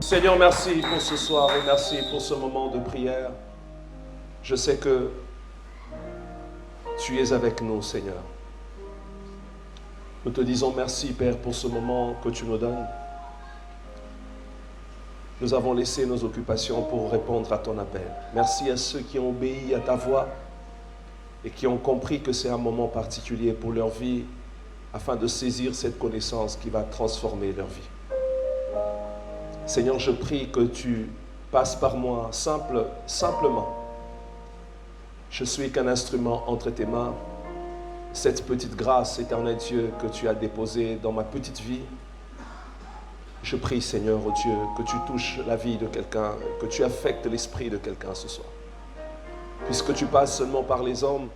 Seigneur, merci pour ce soir et merci pour ce moment de prière. Je sais que tu es avec nous, Seigneur. Nous te disons merci, Père, pour ce moment que tu nous donnes. Nous avons laissé nos occupations pour répondre à ton appel. Merci à ceux qui ont obéi à ta voix et qui ont compris que c'est un moment particulier pour leur vie afin de saisir cette connaissance qui va transformer leur vie. Seigneur, je prie que tu passes par moi simplement. Je suis qu'un instrument entre tes mains. Cette petite grâce, éternel Dieu, que tu as déposée dans ma petite vie, je prie, Seigneur, oh Dieu, que tu touches la vie de quelqu'un, que tu affectes l'esprit de quelqu'un ce soir. Puisque tu passes seulement par les hommes,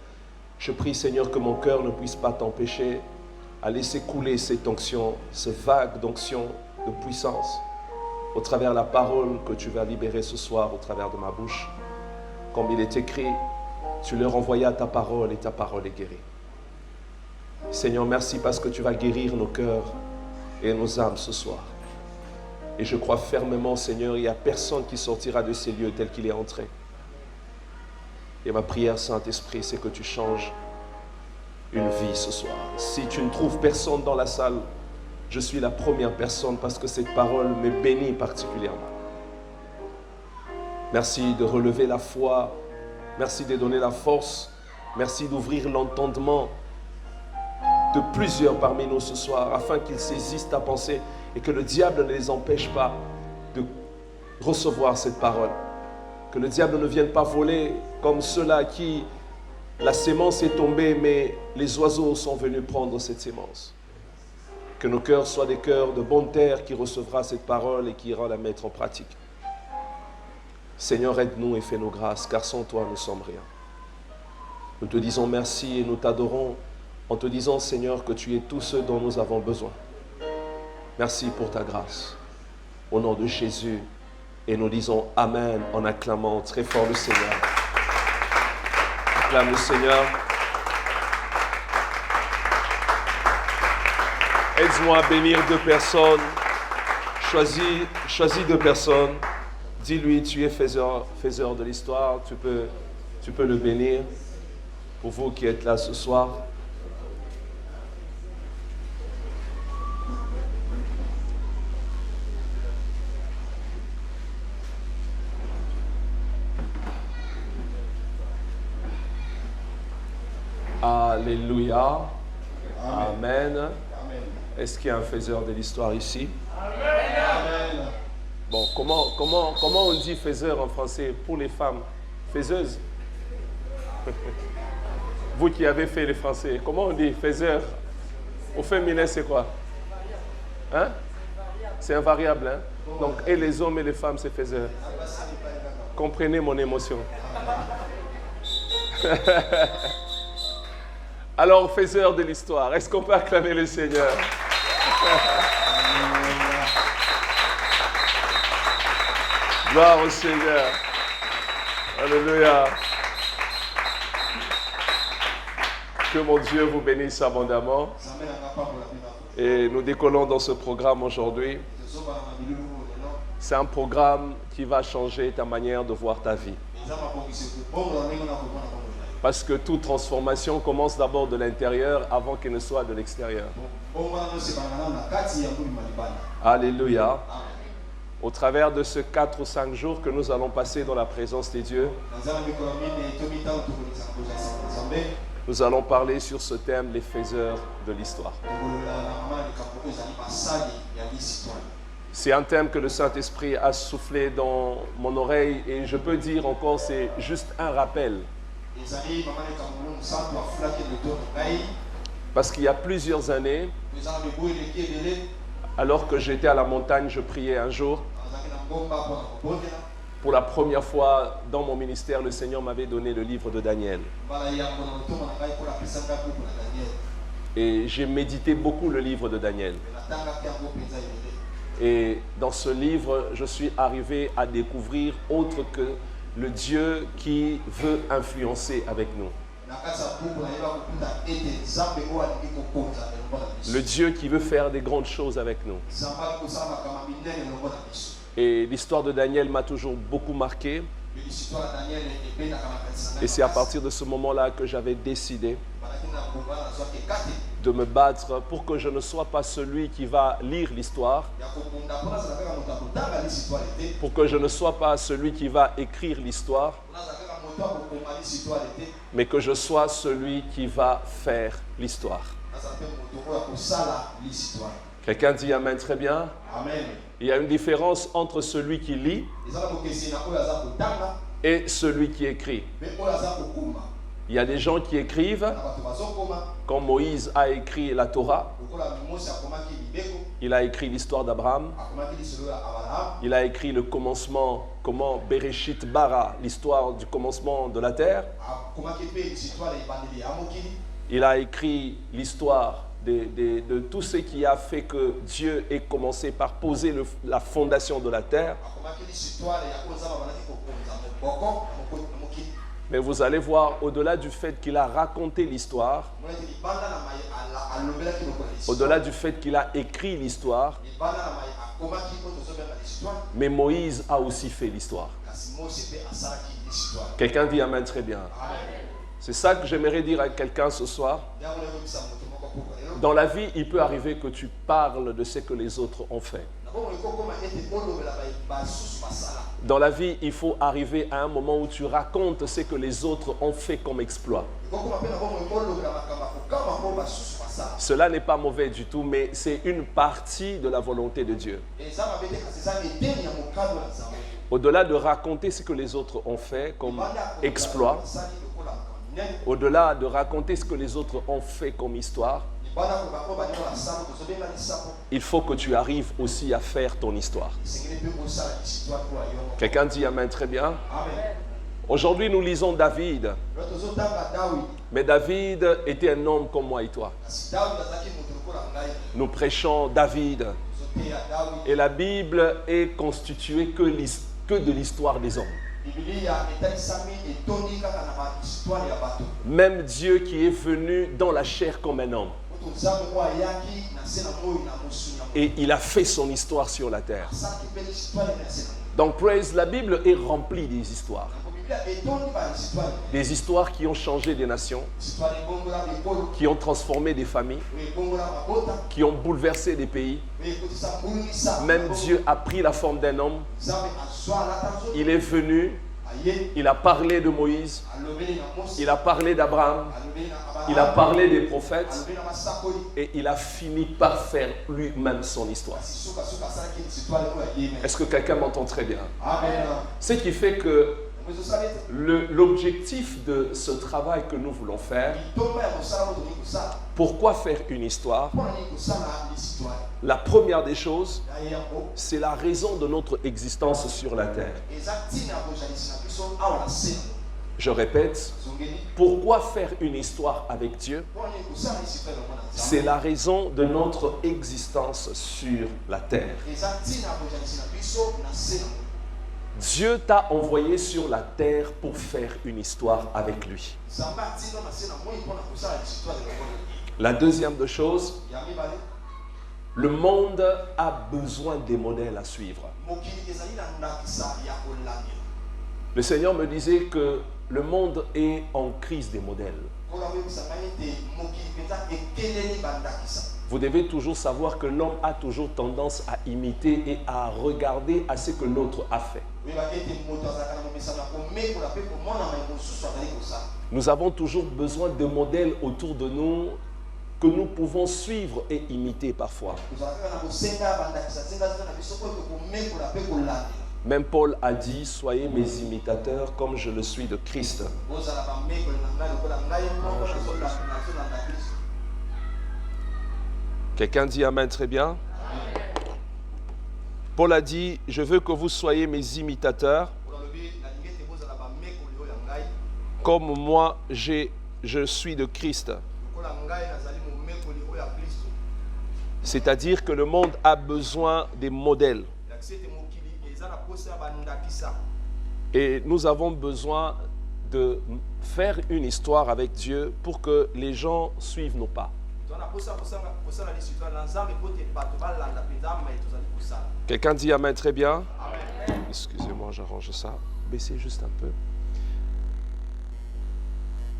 je prie, Seigneur, que mon cœur ne puisse pas t'empêcher à laisser couler cette onction, ce vague d'onction, de puissance, au travers de la parole que tu vas libérer ce soir, au travers de ma bouche. Comme il est écrit, tu leur envoyas ta parole et ta parole est guérie. Seigneur, merci parce que tu vas guérir nos cœurs et nos âmes ce soir. Et je crois fermement, Seigneur, il n'y a personne qui sortira de ces lieux tel qu'il est entré. Et ma prière, Saint-Esprit, c'est que tu changes une vie ce soir. Si tu ne trouves personne dans la salle, je suis la première personne parce que cette parole me bénit particulièrement. Merci de relever la foi. Merci de donner la force. Merci d'ouvrir l'entendement de plusieurs parmi nous ce soir afin qu'ils saisissent ta pensée et que le diable ne les empêche pas de recevoir cette parole. Que le diable ne vienne pas voler comme ceux-là qui la sémence est tombée mais les oiseaux sont venus prendre cette sémence. Que nos cœurs soient des cœurs de bonne terre qui recevra cette parole et qui ira la mettre en pratique. Seigneur, aide-nous et fais-nous grâce, car sans toi, nous ne sommes rien. Nous te disons merci et nous t'adorons en te disant, Seigneur, que tu es tout ce dont nous avons besoin. Merci pour ta grâce. Au nom de Jésus, et nous disons Amen en acclamant très fort le Seigneur. Acclame le Seigneur. Aide-moi à bénir deux personnes. Choisis deux personnes. Dis-lui, tu es faiseur de l'histoire. Tu peux le bénir. Pour vous qui êtes là ce soir. Alléluia. Amen. Amen. Est-ce qu'il y a un faiseur de l'histoire ici? Amen. Bon, comment on dit faiseur en français pour les femmes? Faiseuse? Vous qui avez fait les français, comment on dit faiseur? Au féminin, c'est quoi? Hein? C'est invariable, hein? Donc, et les hommes et les femmes, c'est faiseur. Comprenez mon émotion. Alors, faiseur de l'histoire, est-ce qu'on peut acclamer le Seigneur? Gloire au Seigneur. Alléluia. Que mon Dieu vous bénisse abondamment. Et nous décollons dans ce programme aujourd'hui. C'est un programme qui va changer ta manière de voir ta vie. Parce que toute transformation commence d'abord de l'intérieur avant qu'elle ne soit de l'extérieur. Alléluia. Au travers de ces 4 ou 5 jours que nous allons passer dans la présence des dieux, nous allons parler sur ce thème, les faiseurs de l'histoire. C'est un thème que le Saint-Esprit a soufflé dans mon oreille et je peux dire encore, c'est juste un rappel. Parce qu'il y a plusieurs années, alors que j'étais à la montagne, je priais un jour. Pour la première fois dans mon ministère, le Seigneur m'avait donné le livre de Daniel. Et j'ai médité beaucoup le livre de Daniel. Et dans ce livre, je suis arrivé à découvrir autre que le Dieu qui veut influencer avec nous. Le Dieu qui veut faire des grandes choses avec nous. Et l'histoire de Daniel m'a toujours beaucoup marqué. Et c'est à partir de ce moment-là que j'avais décidé de me battre pour que je ne sois pas celui qui va lire l'histoire, pour que je ne sois pas celui qui va écrire l'histoire, mais que je sois celui qui va faire l'histoire. Quelqu'un dit Amen, très bien. Amen. Il y a une différence entre celui qui lit et celui qui écrit. Il y a des gens qui écrivent, comme Moïse a écrit la Torah, il a écrit l'histoire d'Abraham, il a écrit le commencement, comment Bereshit bara, l'histoire du commencement de la terre. Il a écrit l'histoire de tout ce qui a fait que Dieu ait commencé par poser la fondation de la terre. Mais vous allez voir, au-delà du fait qu'il a raconté l'histoire, au-delà du fait qu'il a écrit l'histoire, mais Moïse a aussi fait l'histoire. Quelqu'un dit Amen, très bien. C'est ça que j'aimerais dire à quelqu'un ce soir. Dans la vie, il peut arriver que tu parles de ce que les autres ont fait. Dans la vie, il faut arriver à un moment où tu racontes ce que les autres ont fait comme exploit. Cela n'est pas mauvais du tout, mais c'est une partie de la volonté de Dieu. Au-delà de raconter ce que les autres ont fait comme exploit, au-delà de raconter ce que les autres ont fait comme histoire, il faut que tu arrives aussi à faire ton histoire. Quelqu'un dit Amen, très bien. Aujourd'hui, nous lisons David. Mais David était un homme comme moi et toi. Nous prêchons David. Et la Bible est constituée que de l'histoire des hommes. Même Dieu qui est venu dans la chair comme un homme. Et il a fait son histoire sur la terre. Donc, praise, la Bible est remplie des histoires. Des histoires qui ont changé des nations, qui ont transformé des familles, qui ont bouleversé des pays. Même Dieu a pris la forme d'un homme. Il est venu, il a parlé de Moïse, il a parlé d'Abraham, il a parlé des prophètes et il a fini par faire lui-même son histoire. Est-ce que quelqu'un m'entend très bien? Ce qui fait que l'objectif de ce travail que nous voulons faire, pourquoi faire une histoire? La première des choses, c'est la raison de notre existence sur la terre. Je répète, pourquoi faire une histoire avec Dieu? C'est la raison de notre existence sur la terre. Dieu t'a envoyé sur la terre pour faire une histoire avec lui. La deuxième des choses, le monde a besoin des modèles à suivre. Le Seigneur me disait que le monde est en crise des modèles. Vous devez toujours savoir que l'homme a toujours tendance à imiter et à regarder à ce que l'autre a fait. Nous avons toujours besoin de modèles autour de nous que nous pouvons suivre et imiter parfois. Même Paul a dit, soyez mes imitateurs comme je le suis de Christ. Quelqu'un dit Amen, très bien. Paul a dit, je veux que vous soyez mes imitateurs comme moi je suis de Christ. C'est-à-dire que le monde a besoin des modèles. Et nous avons besoin de faire une histoire avec Dieu pour que les gens suivent nos pas. Quelqu'un dit Amen, très bien. Excusez-moi, j'arrange ça. Baissez juste un peu.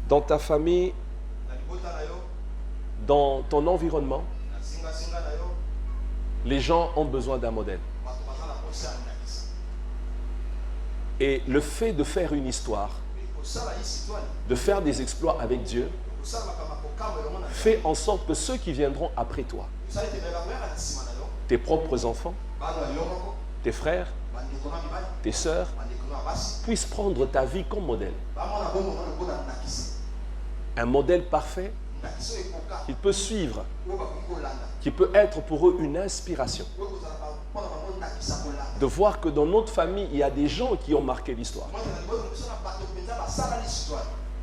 Dans ta famille, dans ton environnement, les gens ont besoin d'un modèle. Et le fait de faire une histoire, de faire des exploits avec Dieu, fait en sorte que ceux qui viendront après toi, tes propres enfants, tes frères, tes sœurs, puissent prendre ta vie comme modèle. Un modèle parfait qu'ils peuvent suivre, qui peut être pour eux une inspiration. De voir que dans notre famille, il y a des gens qui ont marqué l'histoire.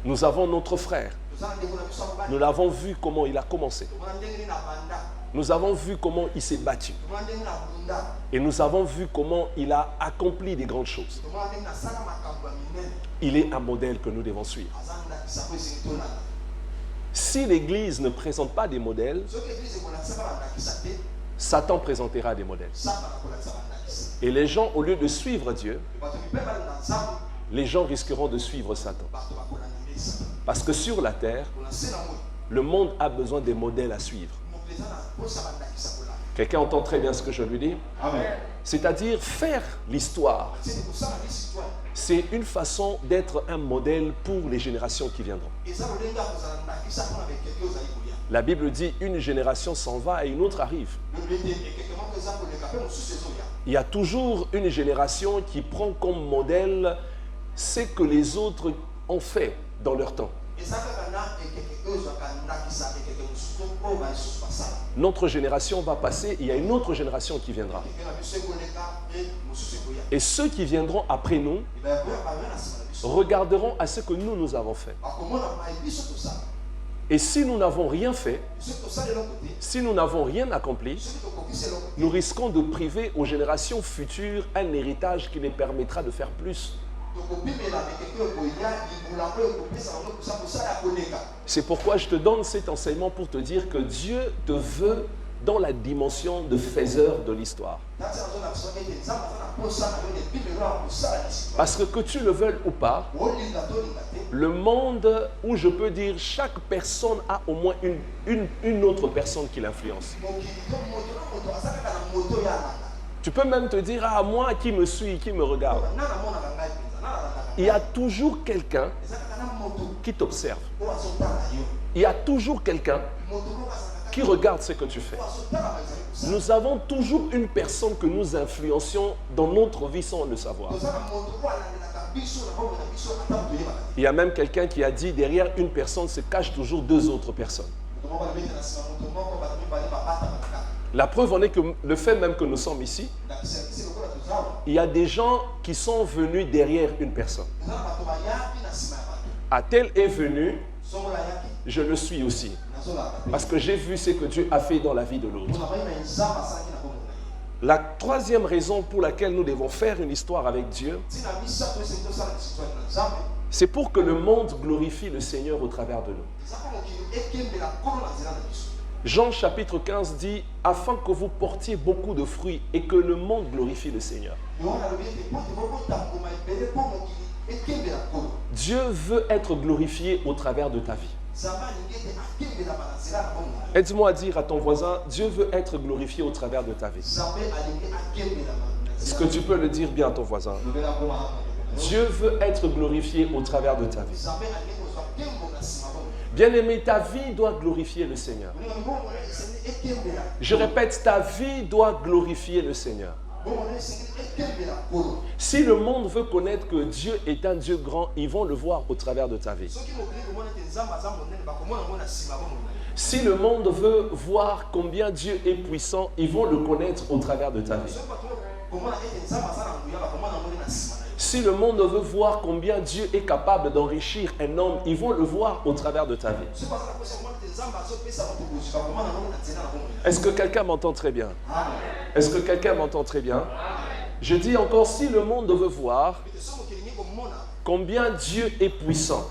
Nous avons notre frère. Nous l'avons vu comment il a commencé. Nous avons vu comment il s'est battu. Et nous avons vu comment il a accompli des grandes choses. Il est un modèle que nous devons suivre. Si l'Église ne présente pas des modèles, Satan présentera des modèles. Et les gens, au lieu de suivre Dieu, les gens risqueront de suivre Satan. Parce que sur la terre, le monde a besoin des modèles à suivre. Quelqu'un entend très bien ce que je lui dis? C'est-à-dire faire l'histoire. C'est une façon d'être un modèle pour les générations qui viendront. La Bible dit une génération s'en va et une autre arrive. Il y a toujours une génération qui prend comme modèle ce que les autres ont fait dans leur temps. Notre génération va passer, il y a une autre génération qui viendra. Et ceux qui viendront après nous regarderont à ce que nous avons fait. Et si nous n'avons rien fait, si nous n'avons rien accompli, nous risquons de priver aux générations futures un héritage qui les permettra de faire plus. C'est pourquoi je te donne cet enseignement pour te dire que Dieu te veut dans la dimension de faiseur de l'histoire. Parce que tu le veuilles ou pas, le monde où je peux dire chaque personne a au moins une autre personne qui l'influence. Tu peux même te dire, ah, moi qui me suis, qui me regarde. Il y a toujours quelqu'un qui t'observe. Il y a toujours quelqu'un qui regarde ce que tu fais. Nous avons toujours une personne que nous influencions dans notre vie sans le savoir. Il y a même quelqu'un qui a dit, derrière une personne se cachent toujours deux autres personnes. La preuve en est que le fait même que nous sommes ici, il y a des gens qui sont venus derrière une personne. Ah, tel est venu, je le suis aussi. Parce que j'ai vu ce que Dieu a fait dans la vie de l'autre. La troisième raison pour laquelle nous devons faire une histoire avec Dieu, c'est pour que le monde glorifie le Seigneur au travers de nous. Jean chapitre 15 dit « Afin que vous portiez beaucoup de fruits et que le monde glorifie le Seigneur. » Dieu veut être glorifié au travers de ta vie. Aide-moi à dire à ton voisin, Dieu veut être glorifié au travers de ta vie. Est-ce que tu peux le dire bien à ton voisin? Dieu veut être glorifié au travers de ta vie. Bien-aimé, ta vie doit glorifier le Seigneur. Je répète, ta vie doit glorifier le Seigneur. Si le monde veut connaître que Dieu est un Dieu grand, ils vont le voir au travers de ta vie. Si le monde veut voir combien Dieu est puissant, ils vont le connaître au travers de ta vie. Si le monde veut voir combien Dieu est capable d'enrichir un homme, ils vont le voir au travers de ta vie. Est-ce que quelqu'un m'entend très bien? Est-ce que quelqu'un m'entend très bien? Je dis encore, si le monde veut voir combien Dieu est puissant,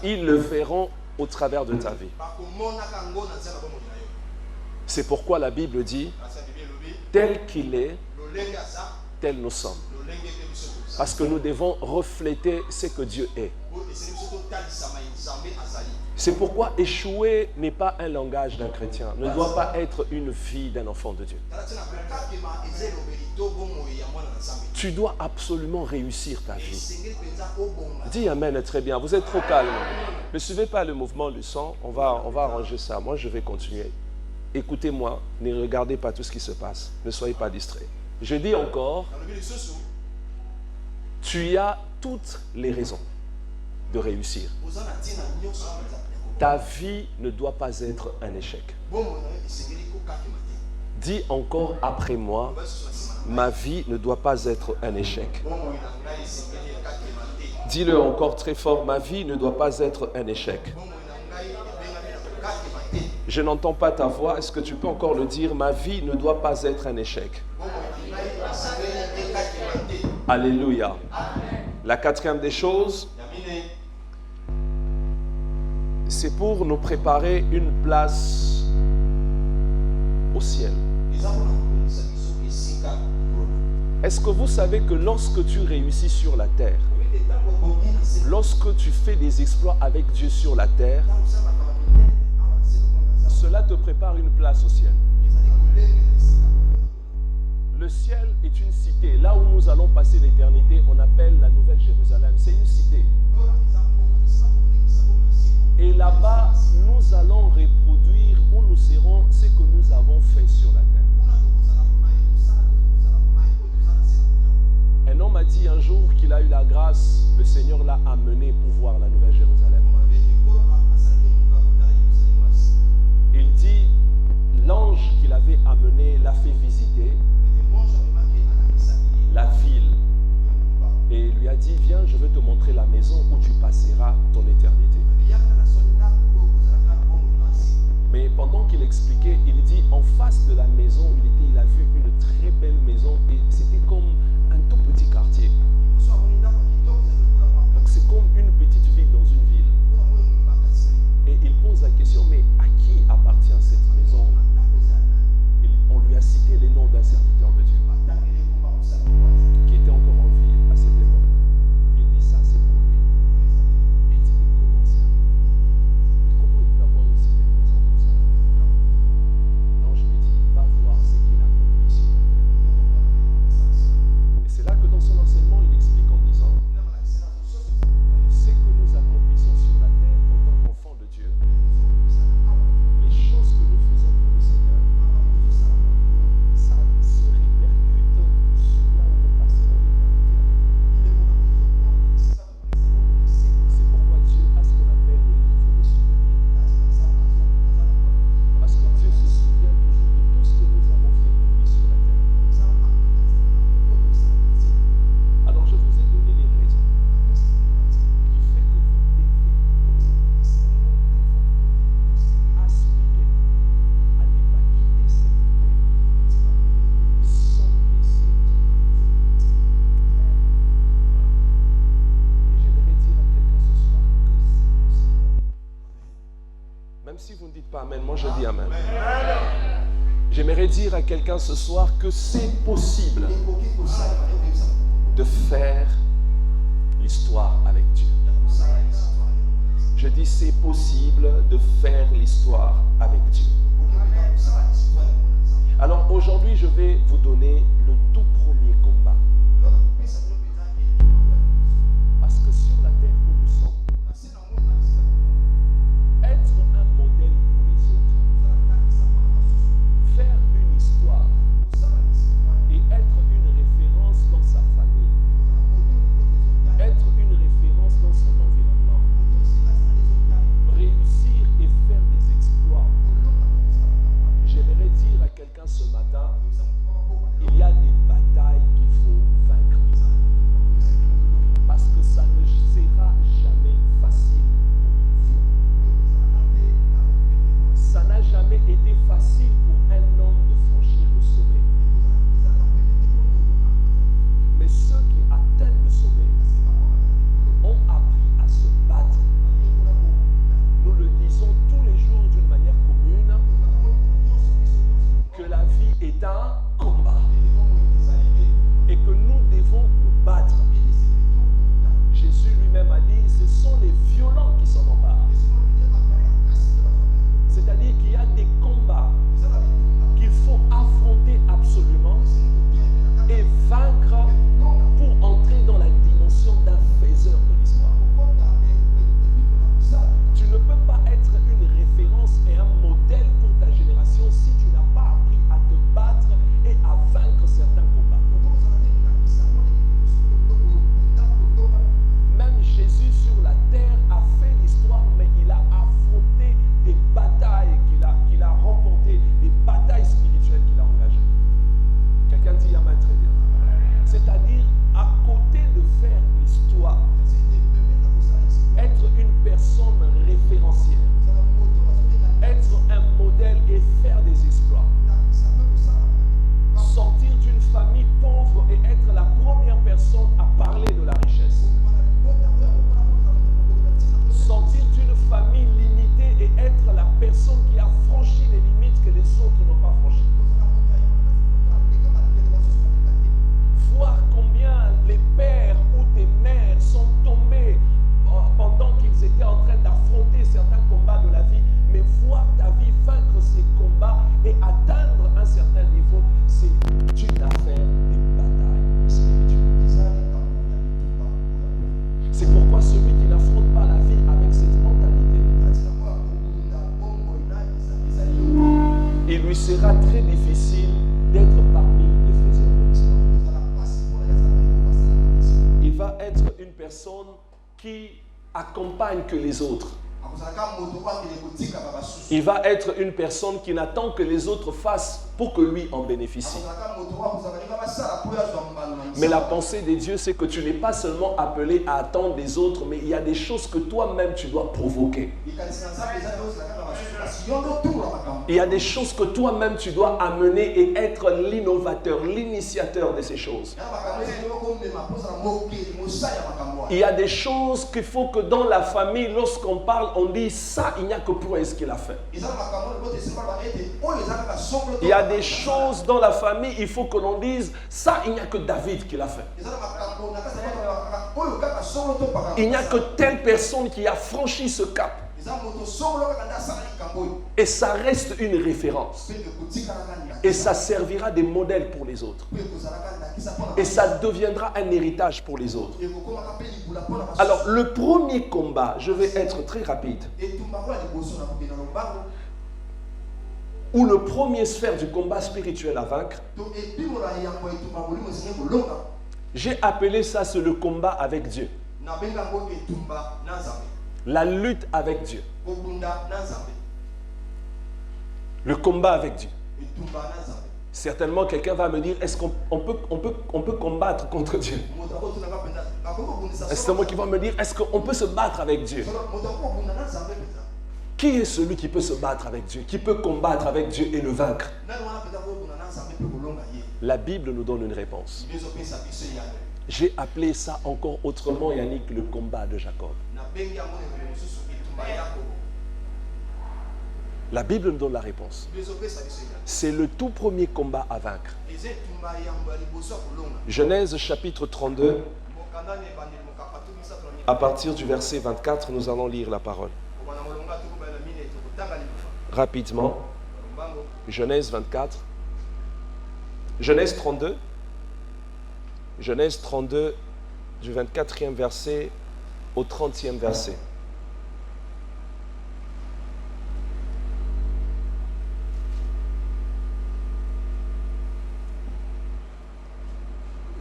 ils le verront au travers de ta vie. C'est pourquoi la Bible dit, tel qu'il est, tel nous sommes. Parce que nous devons refléter ce que Dieu est. C'est pourquoi échouer n'est pas un langage d'un chrétien, ne doit pas être une vie d'un enfant de Dieu. Tu dois absolument réussir ta vie. Dis Amen, très bien. Vous êtes trop calme. Ne suivez pas le mouvement du sang. On va arranger ça. Moi, je vais continuer. Écoutez-moi. Ne regardez pas tout ce qui se passe. Ne soyez pas distraits. Je dis encore, tu as toutes les raisons de réussir. Ta vie ne doit pas être un échec. Dis encore après moi, ma vie ne doit pas être un échec. Dis-le encore très fort, ma vie ne doit pas être un échec. Je n'entends pas ta voix, est-ce que tu peux encore le dire? Ma vie ne doit pas être un échec. Alléluia. La quatrième des choses, c'est pour nous préparer une place au ciel. Est-ce que vous savez que lorsque tu réussis sur la terre, lorsque tu fais des exploits avec Dieu sur la terre, cela te prépare une place au ciel. Le ciel est une cité. Là où nous allons passer l'éternité, on appelle la Nouvelle Jérusalem. C'est une cité. Et là-bas, nous allons reproduire où nous serons ce que nous avons fait sur la terre. Un homme a dit un jour qu'il a eu la grâce, le Seigneur l'a amené pour voir la Nouvelle Jérusalem. Il dit, l'ange qu'il avait amené l'a fait visiter la ville et lui a dit, viens, je vais te montrer la maison où tu passeras ton éternité. Mais pendant qu'il expliquait, il dit, en face de la maison où il a vu une très belle maison et c'était comme un tout petit quartier. Donc c'est comme une petite ville dans une ville. Et il pose la question, mais à qui appartient cette maison? On lui a cité les noms d'un serviteur de Dieu qui était encore en vie à cette époque. Il dit, ça c'est pour lui. Il dit, mais comment ça? Mais comment il peut avoir aussi des maisons comme ça? L'ange lui dit, va voir ce qu'il a accompli sur la terre. Et c'est là que dans son enseignement, il explique en disant, ce que nous accomplissons sur la terre en tant qu'enfants de Dieu, les choses que nous faisons pour le Seigneur, ça se répercute sur là où nous passerons l'éternité avec lui. C'est pourquoi Dieu a ce qu'on appelle le livre de souvenirs. Parce que Dieu se souvient toujours de tout ce que nous avons fait pour lui sur la terre. Alors je vous ai donné les raisons qui fait que vous devez, aspirer à ne pas quitter cette terre sans laisser. Et j'aimerais dire à quelqu'un ce soir que c'est possible. Même si vous ne dites pas Amen, moi je dis Amen. J'aimerais dire à quelqu'un ce soir que c'est possible de faire l'histoire avec Dieu. Je dis c'est possible de faire l'histoire avec Dieu. Alors aujourd'hui, je vais vous donner le tout premier combat. Parce que sur la terre où nous sommes, être un modèle pour les autres, faire une histoire et être une référence dans sa famille, être une référence dans son environnement, réussir et faire des exploits. J'aimerais dire à quelqu'un ce matin, il y a des batailles personne qui accompagne que les autres. Il va être une personne qui n'attend que les autres fassent pour que lui en bénéficie. Mais la pensée de Dieu, c'est que tu n'es pas seulement appelé à attendre des autres, mais il y a des choses que toi-même tu dois provoquer. Il y a des choses que toi-même tu dois amener et être l'innovateur, l'initiateur de ces choses. Il y a des choses qu'il faut que dans la famille, lorsqu'on parle, on dit ça, il n'y a que Prince qui l'a fait. Il y a des choses dans la famille, il faut que l'on dise ça, il n'y a que David qui l'a fait. Il n'y a que telle personne qui a franchi ce cap. Et ça reste une référence. Et ça servira de modèle pour les autres. Et ça deviendra un héritage pour les autres. Alors, le premier combat, je vais être très rapide, ou le premier sphère du combat spirituel à vaincre, j'ai appelé ça, c'est le combat avec Dieu. La lutte avec Dieu. Le combat avec Dieu. Certainement, quelqu'un va me dire, est-ce qu'on peut combattre contre Dieu? C'est moi qui va me dire, est-ce qu'on peut se battre avec Dieu? Qui est celui qui peut se battre avec Dieu? Qui peut combattre avec Dieu et le vaincre? La Bible nous donne une réponse. J'ai appelé ça encore autrement, Yannick, le combat de Jacob. La Bible nous donne la réponse. C'est le tout premier combat à vaincre. Genèse chapitre 32, à partir du verset 24, nous allons lire la parole. Rapidement, Genèse 24, Genèse 32, Genèse 32, du 24e verset au 30e verset.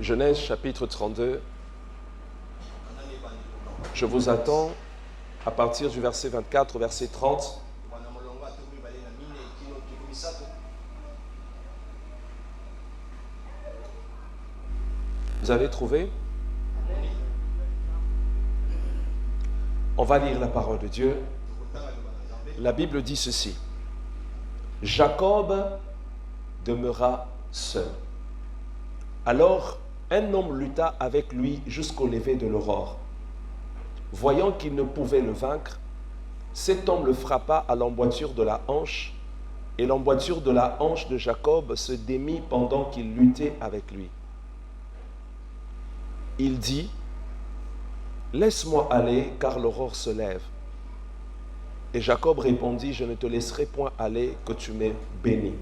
Genèse chapitre 32. Je vous attends à partir du verset 24 au verset 30. Vous avez trouvé? On va lire la parole de Dieu. La Bible dit ceci. Jacob demeura seul. Alors, un homme lutta avec lui jusqu'au lever de l'aurore. Voyant qu'il ne pouvait le vaincre, cet homme le frappa à l'emboîture de la hanche, et l'emboîture de la hanche de Jacob se démit pendant qu'il luttait avec lui. Il dit, « Laisse-moi aller, car l'aurore se lève. » Et Jacob répondit, « Je ne te laisserai point aller, que tu m'aies béni. »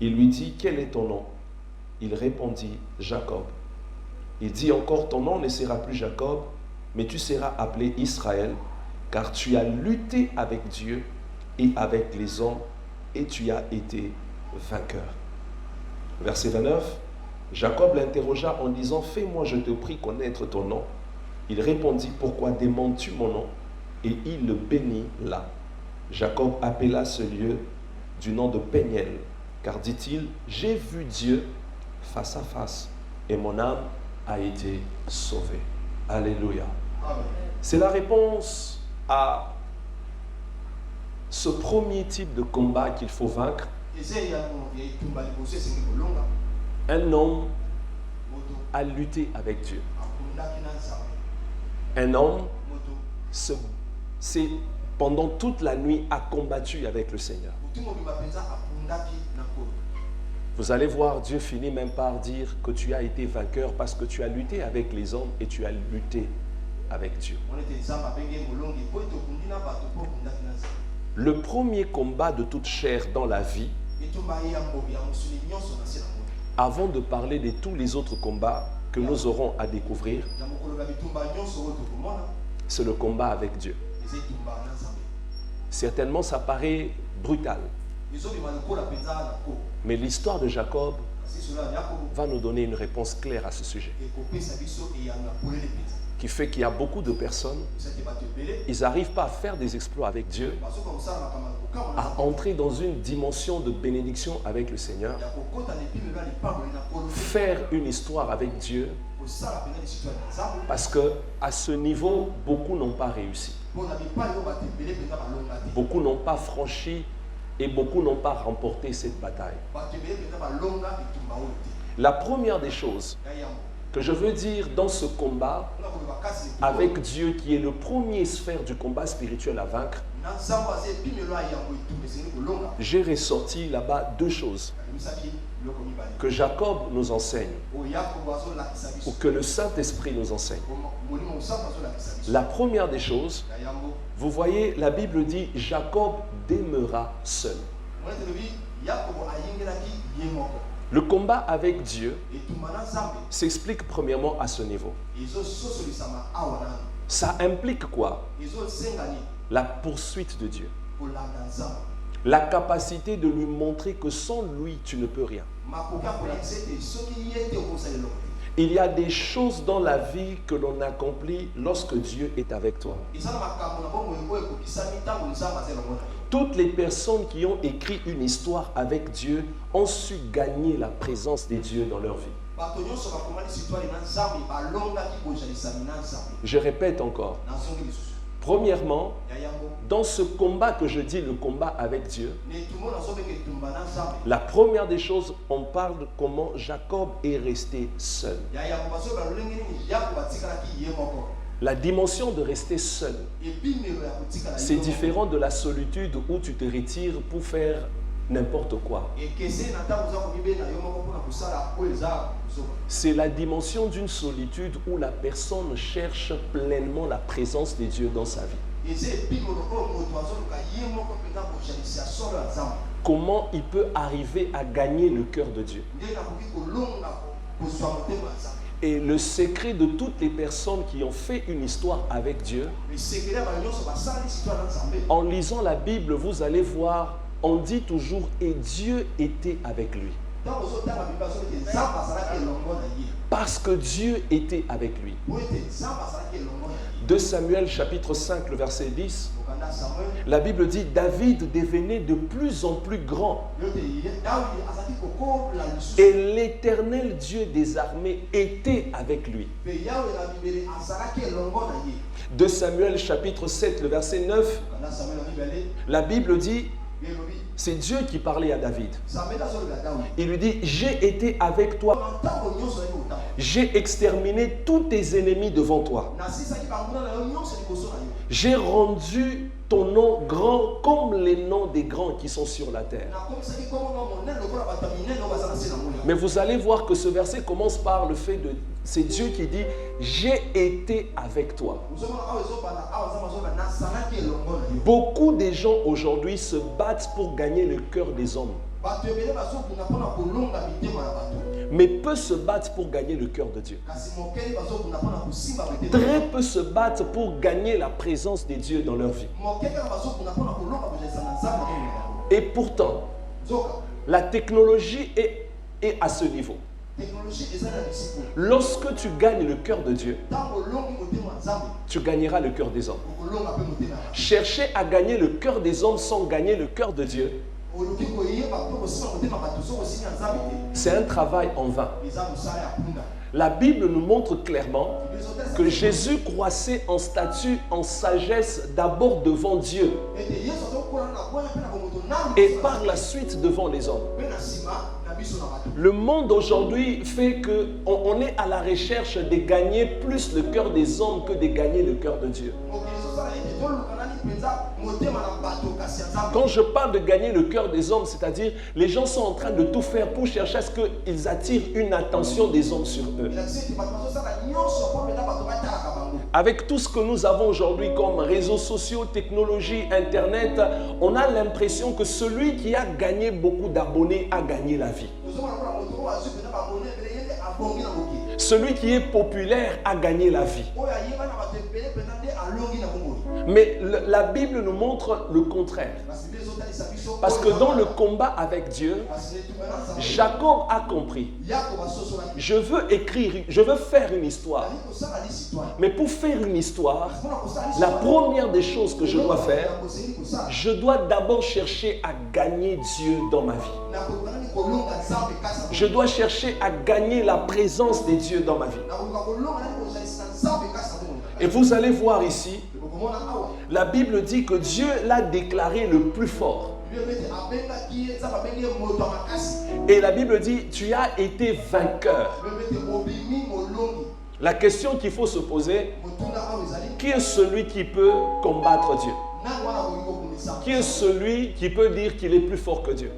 Il lui dit, « Quel est ton nom ?» Il répondit, « Jacob. » Il dit encore, « Ton nom ne sera plus Jacob, mais tu seras appelé Israël, car tu as lutté avec Dieu et avec les hommes, et tu as été vainqueur. » Verset 29. Jacob l'interrogea en disant, « Fais-moi, je te prie, connaître ton nom. » Il répondit, « Pourquoi demandes-tu mon nom ?» Et il le bénit là. Jacob appela ce lieu du nom de Péniel, car dit-il, « J'ai vu Dieu face à face, et mon âme a été sauvée. » Alléluia. C'est la réponse à ce premier type de combat qu'il faut vaincre. Un homme a lutté avec Dieu. Un homme, pendant toute la nuit, a combattu avec le Seigneur. Vous allez voir, Dieu finit même par dire que tu as été vainqueur parce que tu as lutté avec les hommes et tu as lutté avec Dieu. Le premier combat de toute chair dans la vie, avant de parler de tous les autres combats que nous aurons à découvrir, c'est le combat avec Dieu. Certainement, ça paraît brutal. Mais l'histoire de Jacob va nous donner une réponse claire à ce sujet. qui fait qu'il y a beaucoup de personnes, ils n'arrivent pas à faire des exploits avec Dieu, à entrer dans une dimension de bénédiction avec le Seigneur, faire une histoire avec Dieu, parce qu'à ce niveau, beaucoup n'ont pas réussi. Beaucoup n'ont pas franchi et beaucoup n'ont pas remporté cette bataille. La première des choses que je veux dire dans ce combat avec Dieu, qui est le premier sphère du combat spirituel à vaincre, j'ai ressorti là-bas deux choses que Jacob nous enseigne, ou que le Saint-Esprit nous enseigne. La première des choses, vous voyez, la Bible dit « Jacob demeura seul ». Le combat avec Dieu s'explique premièrement à ce niveau. Ça implique quoi? La poursuite de Dieu. La capacité de lui montrer que sans lui, tu ne peux rien. Il y a des choses dans la vie que l'on accomplit lorsque Dieu est avec toi. Toutes les personnes qui ont écrit une histoire avec Dieu ont su gagner la présence des dieux dans leur vie. Je répète encore. Premièrement, dans ce combat que je dis, le combat avec Dieu, la première des choses, on parle de comment Jacob est resté seul. La dimension de rester seul, c'est différent de la solitude où tu te retires pour faire n'importe quoi. C'est la dimension d'une solitude où la personne cherche pleinement la présence de Dieu dans sa vie. Comment il peut arriver à gagner le cœur de Dieu? Et le secret de toutes les personnes qui ont fait une histoire avec Dieu, en lisant la Bible, vous allez voir, on dit toujours « et Dieu était avec lui ». Parce que Dieu était avec lui. 2 Samuel chapitre 5, le verset 10, la Bible dit « David devenait de plus en plus grand. Et l'Éternel Dieu des armées était avec lui. » 2 Samuel chapitre 7, le verset 9, la Bible dit, c'est Dieu qui parlait à David. Il lui dit, j'ai été avec toi. J'ai exterminé tous tes ennemis devant toi. J'ai rendu ton nom grand comme les noms des grands qui sont sur la terre. Mais vous allez voir que ce verset commence par le fait de... C'est Dieu qui dit, j'ai été avec toi. Beaucoup de gens aujourd'hui se battent pour gagner le cœur des hommes. Mais peu se battent pour gagner le cœur de Dieu. Très peu se battent pour gagner la présence de Dieu dans leur vie. Et pourtant, la technologie est à ce niveau. Lorsque tu gagnes le cœur de Dieu, tu gagneras le cœur des hommes. Chercher à gagner le cœur des hommes sans gagner le cœur de Dieu, c'est un travail en vain. La Bible nous montre clairement que Jésus croissait en stature, en sagesse, d'abord devant Dieu et par la suite devant les hommes. Le monde aujourd'hui fait qu'on est à la recherche de gagner plus le cœur des hommes que de gagner le cœur de Dieu. Quand je parle de gagner le cœur des hommes, c'est-à-dire les gens sont en train de tout faire pour chercher à ce qu'ils attirent une attention des hommes sur eux. Avec tout ce que nous avons aujourd'hui comme réseaux sociaux, technologie, Internet, on a l'impression que celui qui a gagné beaucoup d'abonnés a gagné la vie. Celui qui est populaire a gagné la vie. Mais la Bible nous montre le contraire. Parce que dans le combat avec Dieu, Jacob a compris. Je veux faire une histoire. Mais pour faire une histoire, la première des choses que je dois faire, je dois d'abord chercher à gagner Dieu dans ma vie. Je dois chercher à gagner la présence de Dieu dans ma vie. Et vous allez voir ici, la Bible dit que Dieu l'a déclaré le plus fort. Et la Bible dit, tu as été vainqueur. La question qu'il faut se poser, qui est celui qui peut combattre Dieu? Qui est celui qui peut dire qu'il est plus fort que Dieu?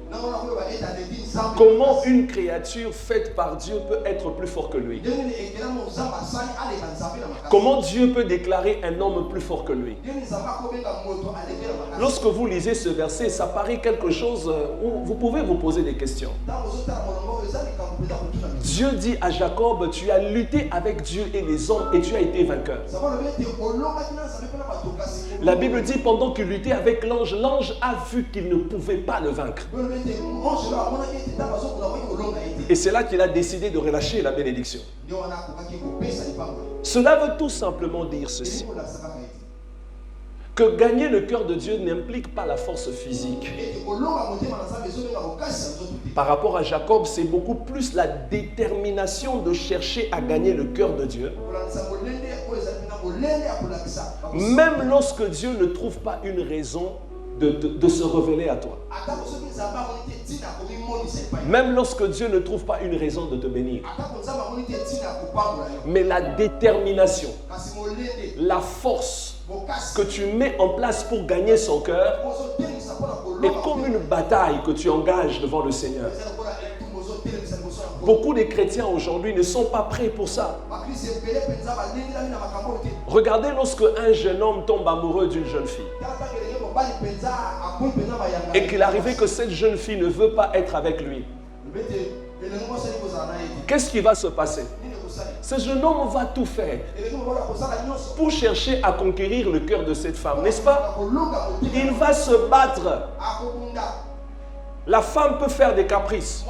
Comment une créature faite par Dieu peut être plus fort que lui? Comment Dieu peut déclarer un homme plus fort que lui? Lorsque vous lisez ce verset, ça paraît quelque chose où vous pouvez vous poser des questions. Dieu dit à Jacob, tu as lutté avec Dieu et les hommes et tu as été vainqueur. La Bible dit, pendant qu'il luttait avec l'ange, l'ange a vu qu'il ne pouvait pas le vaincre. Et c'est là qu'il a décidé de relâcher la bénédiction. Cela veut tout simplement dire ceci. Que gagner le cœur de Dieu n'implique pas la force physique. Par rapport à Jacob, c'est beaucoup plus la détermination de chercher à gagner le cœur de Dieu. Même lorsque Dieu ne trouve pas une raison de se révéler à toi. Même lorsque Dieu ne trouve pas une raison de te bénir. Mais la détermination, la force que tu mets en place pour gagner son cœur est comme une bataille que tu engages devant le Seigneur. Beaucoup de chrétiens aujourd'hui ne sont pas prêts pour ça. Regardez lorsque un jeune homme tombe amoureux d'une jeune fille et qu'il arrive que cette jeune fille ne veut pas être avec lui. Qu'est-ce qui va se passer? Ce jeune homme va tout faire pour chercher à conquérir le cœur de cette femme, n'est-ce pas? Il va se battre. La femme peut faire des caprices.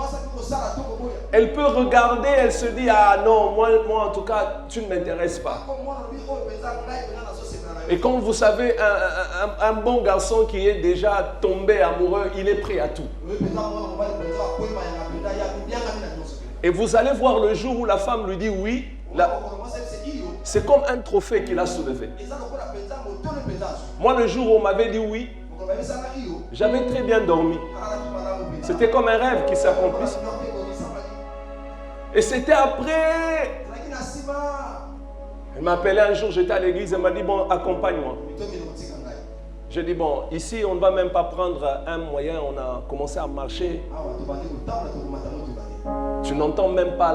Elle peut regarder, elle se dit, ah non, moi en tout cas, tu ne m'intéresses pas. Et comme vous savez, un bon garçon qui est déjà tombé amoureux, il est prêt à tout. Et vous allez voir le jour où la femme lui dit oui, c'est comme un trophée qu'il a soulevé. Moi, le jour où on m'avait dit oui, j'avais très bien dormi. C'était comme un rêve qui s'accomplissait. Et c'était après. Elle m'a appelé un jour, j'étais à l'église, elle m'a dit, bon, accompagne-moi. J'ai dit, bon, ici, on ne va même pas prendre un moyen, on a commencé à marcher. Tu n'entends même pas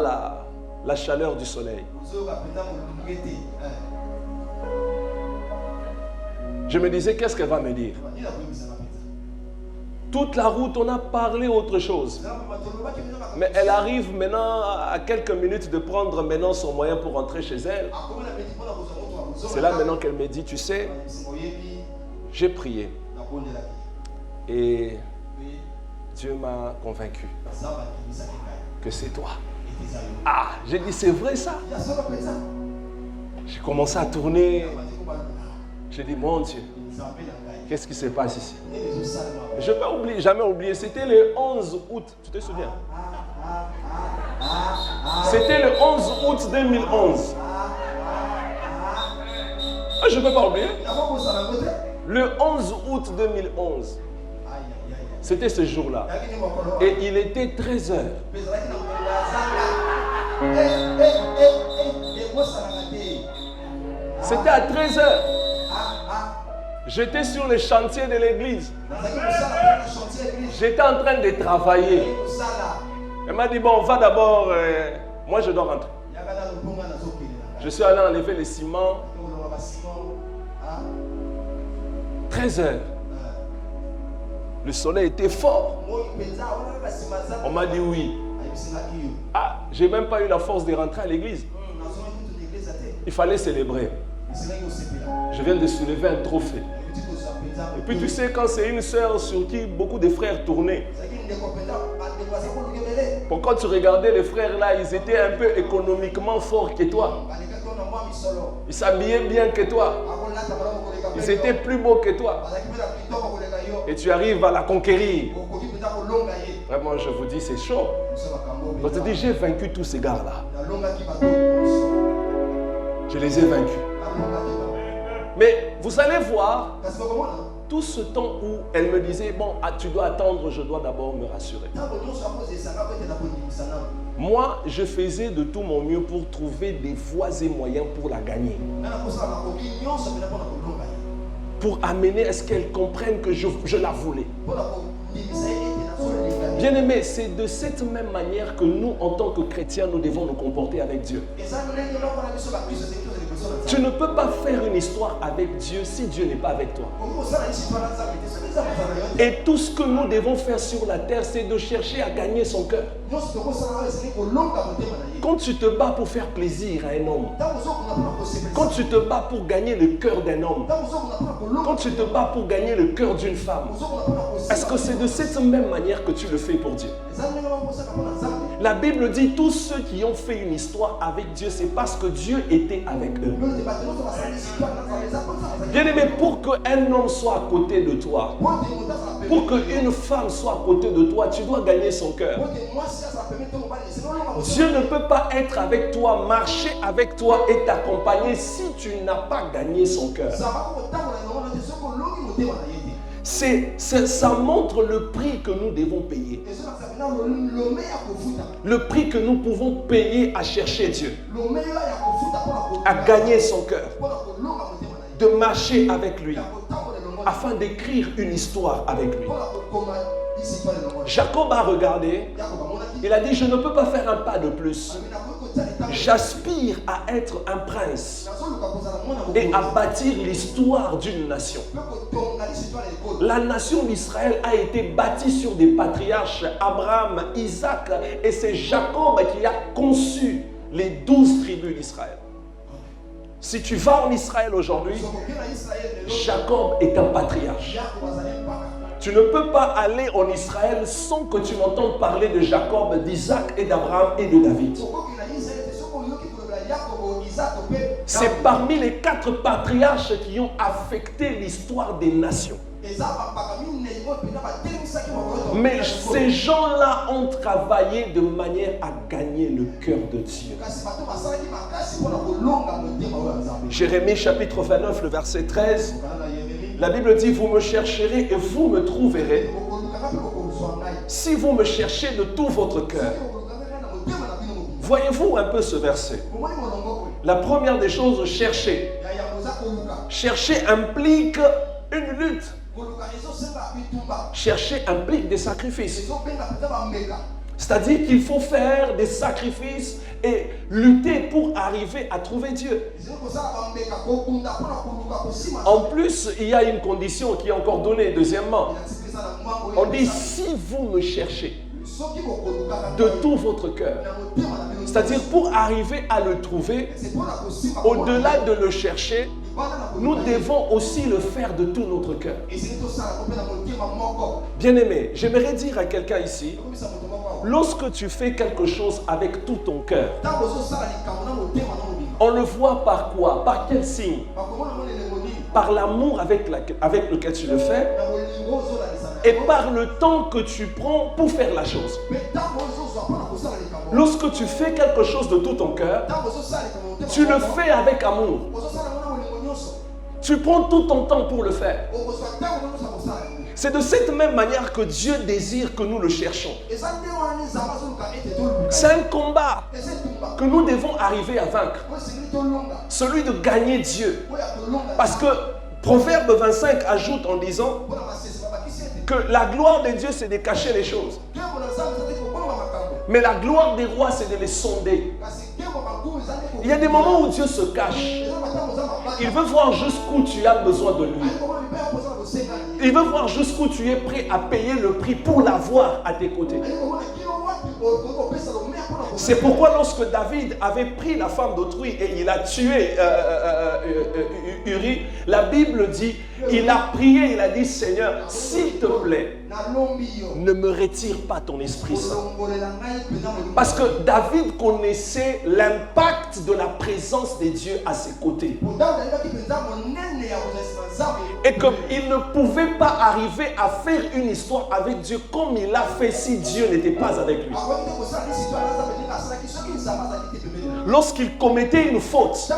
la chaleur du soleil. Je me disais, qu'est-ce qu'elle va me dire? Toute la route, on a parlé autre chose. Mais elle arrive maintenant à quelques minutes de prendre maintenant son moyen pour rentrer chez elle. C'est là maintenant qu'elle me dit, tu sais, j'ai prié. Et Dieu m'a convaincu que c'est toi. Ah, j'ai dit, c'est vrai ça. J'ai commencé à tourner. J'ai dit, mon Dieu, qu'est-ce qui se passe ici? Je ne vais jamais oublier, c'était le 11 août, tu te souviens? C'était le 11 août 2011. Je ne peux pas oublier. Le 11 août 2011. C'était ce jour-là. Et il était 13 heures. C'était à 13 heures. J'étais sur le chantier de l'église. J'étais en train de travailler. Elle m'a dit, bon, va d'abord. Moi, je dois rentrer. Je suis allé enlever les ciments. 13 heures. Le soleil était fort. On m'a dit oui. Ah, j'ai même pas eu la force de rentrer à l'église. Il fallait célébrer. Je viens de soulever un trophée. Et puis tu sais, quand c'est une sœur sur qui beaucoup de frères tournaient, quand tu regardais les frères là, ils étaient un peu économiquement forts que toi. Ils s'habillaient bien que toi. Ils étaient plus beaux que toi. Et tu arrives à la conquérir. Vraiment, je vous dis, c'est chaud. On te dit, j'ai vaincu tous ces gars-là. Je les ai vaincus. Mais vous allez voir, tout ce temps où elle me disait, bon, tu dois attendre, je dois d'abord me rassurer. Moi, je faisais de tout mon mieux pour trouver des voies et moyens pour la gagner. Pour amener à ce qu'elle comprenne que je la voulais. Bien aimé, c'est de cette même manière que nous, en tant que chrétiens, nous devons nous comporter avec Dieu. Tu ne peux pas faire une histoire avec Dieu si Dieu n'est pas avec toi. Et tout ce que nous devons faire sur la terre, c'est de chercher à gagner son cœur. Quand tu te bats pour faire plaisir à un homme, quand tu te bats pour gagner le cœur d'un homme, quand tu te bats pour gagner le cœur d'une femme, est-ce que c'est de cette même manière que tu le fais pour Dieu? La Bible dit tous ceux qui ont fait une histoire avec Dieu, c'est parce que Dieu était avec eux. Bien aimé, pour qu'un homme soit à côté de toi, pour qu'une femme soit à côté de toi, tu dois gagner son cœur. Dieu ne peut pas être avec toi, marcher avec toi et t'accompagner si tu n'as pas gagné son cœur. Ça montre le prix que nous devons payer. Le prix que nous pouvons payer à chercher Dieu. À gagner son cœur. De marcher avec lui. Afin d'écrire une histoire avec lui. Jacob a regardé. Il a dit, je ne peux pas faire un pas de plus. J'aspire à être un prince et à bâtir l'histoire d'une nation. La nation d'Israël a été bâtie sur des patriarches, Abraham, Isaac, et c'est Jacob qui a conçu les 12 tribus d'Israël. Si tu vas en Israël aujourd'hui, Jacob est un patriarche. Tu ne peux pas aller en Israël sans que tu n'entendes parler de Jacob, d'Isaac et d'Abraham et de David. C'est parmi les 4 patriarches qui ont affecté l'histoire des nations. Mais ces gens-là ont travaillé de manière à gagner le cœur de Dieu. Jérémie chapitre 29, le verset 13. La Bible dit, vous me chercherez et vous me trouverez si vous me cherchez de tout votre cœur. Voyez-vous un peu ce verset? La première des choses, chercher. Chercher implique une lutte. Chercher implique des sacrifices. C'est-à-dire qu'il faut faire des sacrifices et lutter pour arriver à trouver Dieu. En plus, il y a une condition qui est encore donnée. Deuxièmement, on dit si vous me cherchez de tout votre cœur. C'est-à-dire pour arriver à le trouver, au-delà de le chercher, nous devons aussi le faire de tout notre cœur. Bien-aimé, j'aimerais dire à quelqu'un ici, lorsque tu fais quelque chose avec tout ton cœur, on le voit par quoi? Par quel signe? Par l'amour avec lequel tu le fais et par le temps que tu prends pour faire la chose. Lorsque tu fais quelque chose de tout ton cœur, tu le fais avec amour. Tu prends tout ton temps pour le faire. C'est de cette même manière que Dieu désire que nous le cherchons. C'est un combat que nous devons arriver à vaincre. Celui de gagner Dieu. Parce que Proverbe 25 ajoute en disant que la gloire de Dieu, c'est de cacher les choses. Mais la gloire des rois, c'est de les sonder. Il y a des moments où Dieu se cache. Il veut voir jusqu'où tu as besoin de lui. Il veut voir jusqu'où tu es prêt à payer le prix pour l'avoir à tes côtés. C'est pourquoi lorsque David avait pris la femme d'autrui et il a tué Uri, la Bible dit, il a prié, il a dit, Seigneur, s'il te plaît, ne me retire pas ton Esprit Saint. Parce que David connaissait l'impact de la présence de Dieu à ses côtés. Et qu'il ne pouvait pas arriver à faire une histoire avec Dieu comme il l'a fait si Dieu n'était pas avec lui. Lorsqu'il commettait une faute,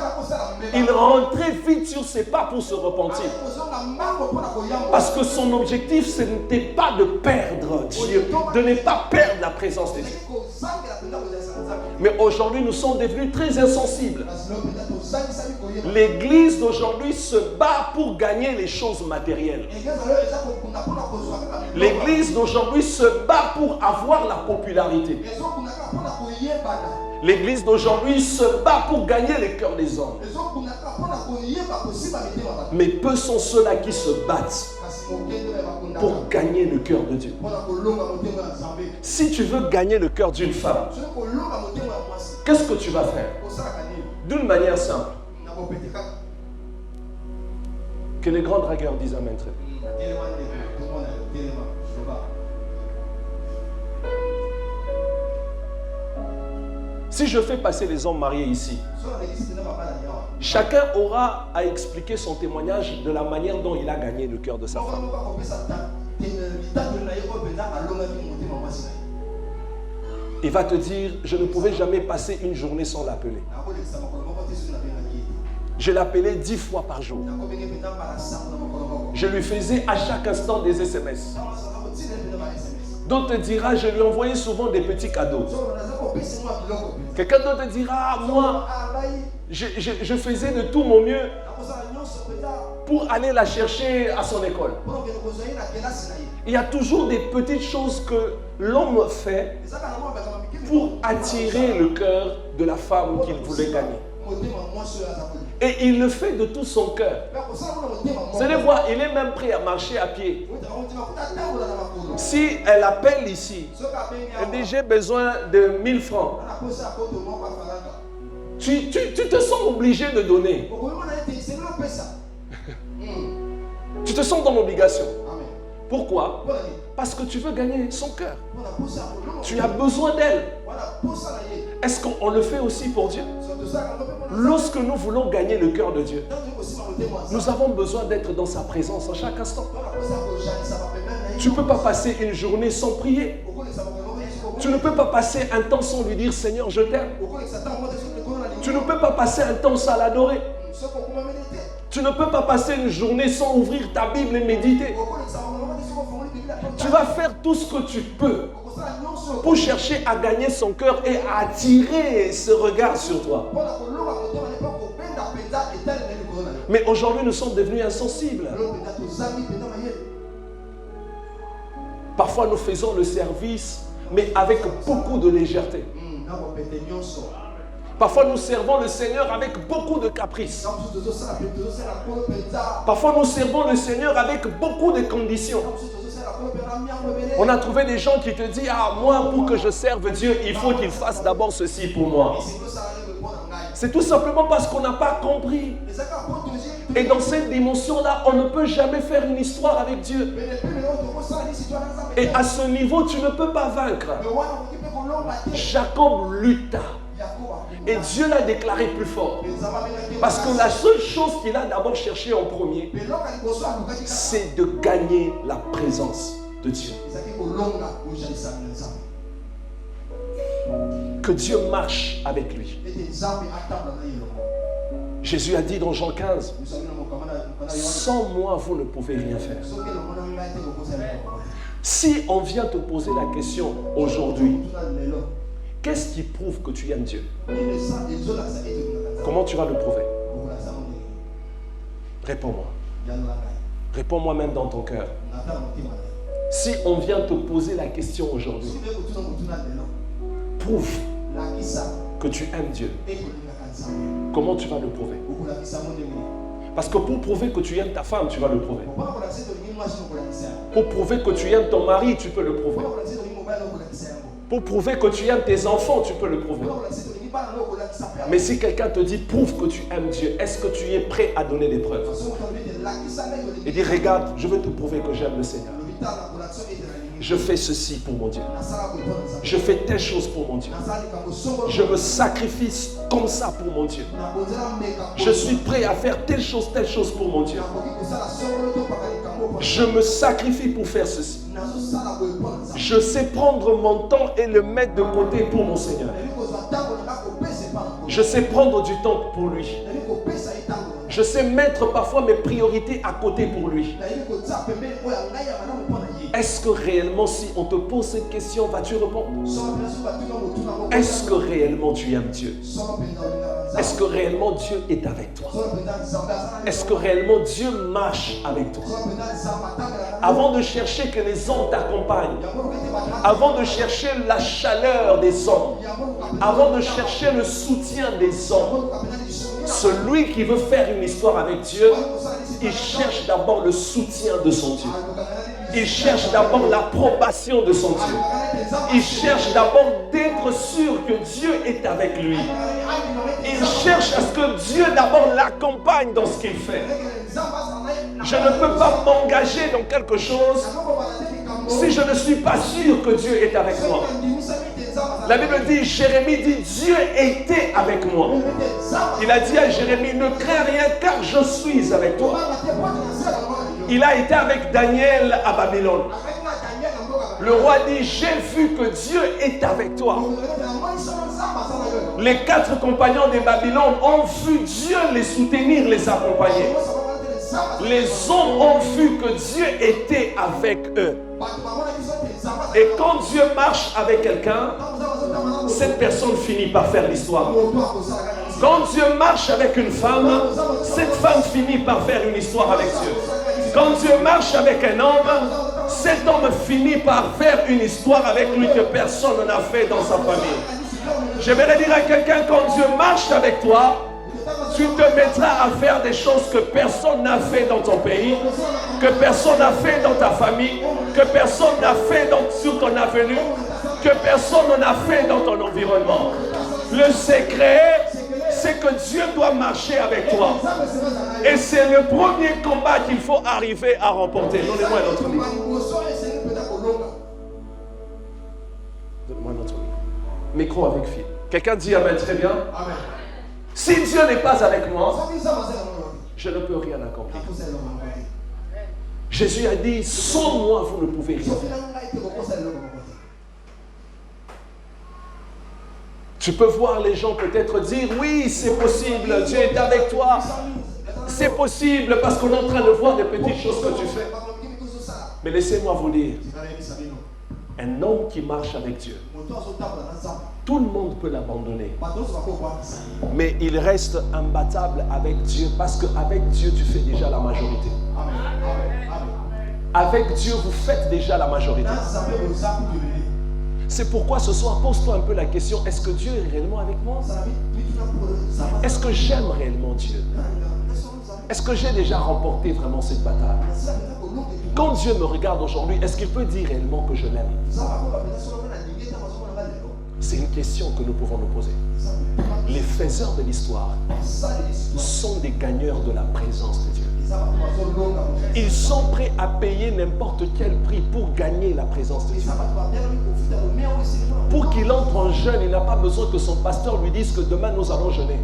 il rentrait vite sur ses pas pour se repentir. Parce que son objectif, ce n'était pas de perdre Dieu, de ne pas perdre la présence de Dieu. Mais aujourd'hui, nous sommes devenus très insensibles. L'église d'aujourd'hui se bat pour gagner les choses matérielles. L'église d'aujourd'hui se bat pour avoir la popularité. L'église d'aujourd'hui se bat pour gagner les cœurs des hommes. Mais peu sont ceux-là qui se battent pour gagner le cœur de Dieu. Si tu veux gagner le cœur d'une femme, qu'est-ce que tu vas faire? D'une manière simple. Que les grands dragueurs disent Amen très bien. Si je fais passer les hommes mariés ici, chacun aura à expliquer son témoignage de la manière dont il a gagné le cœur de sa femme. Il va te dire, je ne pouvais jamais passer une journée sans l'appeler. Je l'appelais 10 fois par jour. Je lui faisais à chaque instant des SMS. D'autres te dira, je lui envoyais souvent des petits cadeaux. Quelqu'un d'autre te dira, moi, je faisais de tout mon mieux pour aller la chercher à son école. Il y a toujours des petites choses que l'homme fait pour attirer le cœur de la femme qu'il voulait gagner. Et il le fait de tout son cœur. Vous allez voir, il est même prêt à marcher à pied. Si elle appelle ici, elle dit j'ai besoin de 1000 francs. Tu te sens obligé de donner. Tu te sens dans l'obligation. Pourquoi? Parce que tu veux gagner son cœur. Tu as besoin d'elle. Est-ce qu'on le fait aussi pour Dieu? Lorsque nous voulons gagner le cœur de Dieu, nous avons besoin d'être dans sa présence à chaque instant. Tu ne peux pas passer une journée sans prier. Tu ne peux pas passer un temps sans lui dire Seigneur, je t'aime. Tu ne peux pas passer un temps sans l'adorer. Tu ne peux pas passer une journée sans ouvrir ta Bible et méditer. Tu vas faire tout ce que tu peux pour chercher à gagner son cœur et à attirer ce regard sur toi. Mais aujourd'hui, nous sommes devenus insensibles. Parfois, nous faisons le service, mais avec beaucoup de légèreté. Parfois, nous servons le Seigneur avec beaucoup de caprices. Parfois, nous servons le Seigneur avec beaucoup de conditions. On a trouvé des gens qui te disent, ah, moi, pour que je serve Dieu, il faut qu'il fasse d'abord ceci pour moi. C'est tout simplement parce qu'on n'a pas compris. Et dans cette dimension-là, on ne peut jamais faire une histoire avec Dieu. Et à ce niveau, tu ne peux pas vaincre. Jacob lutta. Et Dieu l'a déclaré plus fort. Parce que la seule chose qu'il a d'abord cherché en premier, c'est de gagner la présence de Dieu. Que Dieu marche avec lui. Jésus a dit dans Jean 15, sans moi, vous ne pouvez rien faire. Si on vient te poser la question aujourd'hui, qu'est-ce qui prouve que tu aimes Dieu? Comment tu vas le prouver? Réponds-moi. Réponds-moi même dans ton cœur. Si on vient te poser la question aujourd'hui, prouve que tu aimes Dieu. Comment tu vas le prouver? Parce que pour prouver que tu aimes ta femme, tu vas le prouver. Pour prouver que tu aimes ton mari, tu peux le prouver. Pour prouver que tu aimes tes enfants, tu peux le prouver. Mais si quelqu'un te dit, prouve que tu aimes Dieu, est-ce que tu es prêt à donner des preuves? Et dire, regarde, je veux te prouver que j'aime le Seigneur. Je fais ceci pour mon Dieu. Je fais telle chose pour mon Dieu. Je me sacrifie comme ça pour mon Dieu. Je suis prêt à faire telle chose pour mon Dieu. Je me sacrifie pour faire ceci. Je sais prendre mon temps et le mettre de côté pour mon Seigneur. Je sais prendre du temps pour lui. Je sais mettre parfois mes priorités à côté pour lui. Est-ce que réellement, si on te pose cette question, vas-tu répondre? Est-ce que réellement tu aimes Dieu? Est-ce que réellement Dieu est avec toi? Est-ce que réellement Dieu marche avec toi? Avant de chercher que les hommes t'accompagnent, avant de chercher la chaleur des hommes, avant de chercher le soutien des hommes, celui qui veut faire une histoire avec Dieu, il cherche d'abord le soutien de son Dieu. Il cherche d'abord l'approbation de son Dieu. Il cherche d'abord d'être sûr que Dieu est avec lui. Il cherche à ce que Dieu d'abord l'accompagne dans ce qu'il fait. Je ne peux pas m'engager dans quelque chose si je ne suis pas sûr que Dieu est avec moi. La Bible dit, Jérémie dit, Dieu était avec moi. Il a dit à Jérémie, ne crains rien car je suis avec toi. Il a été avec Daniel à Babylone. Le roi dit, j'ai vu que Dieu est avec toi. Les 4 compagnons de Babylone ont vu Dieu les soutenir, les accompagner. Les hommes ont vu que Dieu était avec eux. Et quand Dieu marche avec quelqu'un, cette personne finit par faire l'histoire. Quand Dieu marche avec une femme, cette femme finit par faire une histoire avec Dieu. Quand Dieu marche avec un homme, cet homme finit par faire une histoire avec lui que personne n'a fait dans sa famille. J'aimerais dire à quelqu'un, quand Dieu marche avec toi, tu te mettras à faire des choses que personne n'a fait dans ton pays, que personne n'a fait dans ta famille, que personne n'a fait sur ton avenue, que personne n'a fait dans ton environnement. Le secret, c'est que Dieu doit marcher avec toi. Et c'est le premier combat qu'il faut arriver à remporter. Donnez-moi un autre livre. Donnez-moi un autre livre. Micro avec fil. Quelqu'un dit amen, très bien. Amen. Si Dieu n'est pas avec moi, je ne peux rien accomplir. Jésus a dit, sans moi, vous ne pouvez rien faire. Tu peux voir les gens peut-être dire, oui, c'est possible, Dieu est avec toi. C'est possible parce qu'on est en train de voir des petites choses que tu fais. Mais laissez-moi vous dire, un homme qui marche avec Dieu, tout le monde peut l'abandonner. Mais il reste imbattable avec Dieu parce qu'avec Dieu, tu fais déjà la majorité. Avec Dieu, vous faites déjà la majorité. C'est pourquoi ce soir, pose-toi un peu la question, est-ce que Dieu est réellement avec moi? Est-ce que j'aime réellement Dieu? Est-ce que j'ai déjà remporté vraiment cette bataille? Quand Dieu me regarde aujourd'hui, est-ce qu'il peut dire réellement que je l'aime? C'est une question que nous pouvons nous poser. Les faiseurs de l'histoire sont des gagneurs de la présence de Dieu. Ils sont prêts à payer n'importe quel prix pour gagner la présence de Dieu. Pour qu'il entre en jeûne, il n'a pas besoin que son pasteur lui dise que demain nous allons jeûner.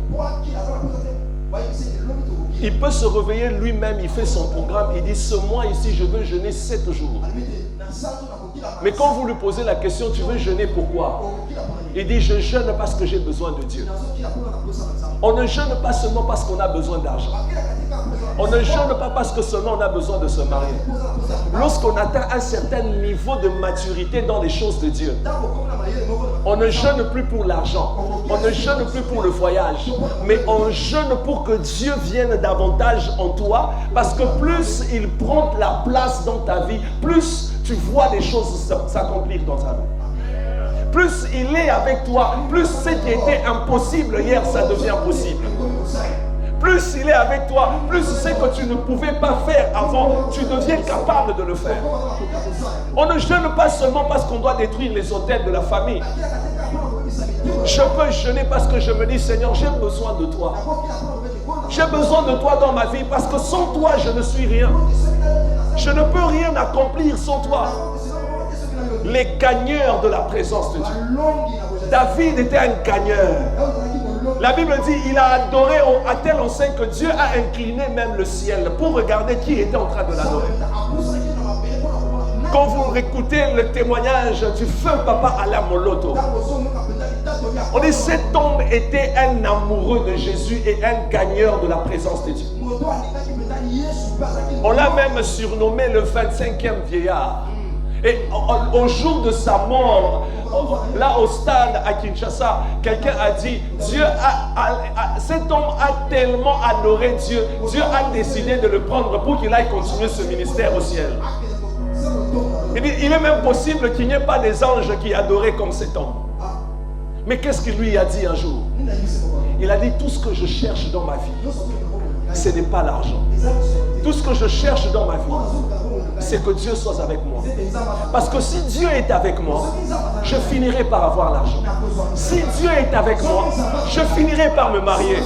Il peut se réveiller lui-même, il fait son programme, il dit ce mois ici je veux jeûner 7 jours. Mais quand vous lui posez la question, tu veux jeûner pourquoi? Il dit je jeûne parce que j'ai besoin de Dieu. On ne jeûne pas seulement parce qu'on a besoin d'argent. On ne jeûne pas parce que seulement on a besoin de se marier. Lorsqu'on atteint un certain niveau de maturité dans les choses de Dieu, on ne jeûne plus pour l'argent, on ne jeûne plus pour le voyage, mais on jeûne pour que Dieu vienne davantage en toi, parce que plus il prend la place dans ta vie, plus tu vois les choses s'accomplir dans ta vie. Plus il est avec toi, plus ce qui était impossible hier, ça devient possible. Plus il est avec toi, plus ce que tu ne pouvais pas faire avant, tu deviens capable de le faire. On ne jeûne pas seulement parce qu'on doit détruire les autels de la famille. Je peux jeûner parce que je me dis, Seigneur, j'ai besoin de toi. J'ai besoin de toi dans ma vie parce que sans toi, je ne suis rien. Je ne peux rien accomplir sans toi. Les gagneurs de la présence de Dieu. David était un gagneur. La Bible dit, il a adoré à telle enseigne que Dieu a incliné même le ciel pour regarder qui était en train de l'adorer. Quand vous écoutez le témoignage du feu papa Alain Moloto, on dit cet homme était un amoureux de Jésus et un gagneur de la présence de Dieu. On l'a même surnommé le 25e vieillard. Et au jour de sa mort, là au stade à Kinshasa, quelqu'un a dit, cet homme a tellement adoré Dieu, Dieu a décidé de le prendre pour qu'il aille continuer ce ministère au ciel. Il est même possible qu'il n'y ait pas des anges qui adoraient comme cet homme. Mais qu'est-ce qu'il lui a dit un jour? Il a dit, tout ce que je cherche dans ma vie, ce n'est pas l'argent. Tout ce que je cherche dans ma vie, c'est que Dieu soit avec moi. Parce que si Dieu est avec moi, je finirai par avoir l'argent. Si Dieu est avec moi, je finirai par me marier.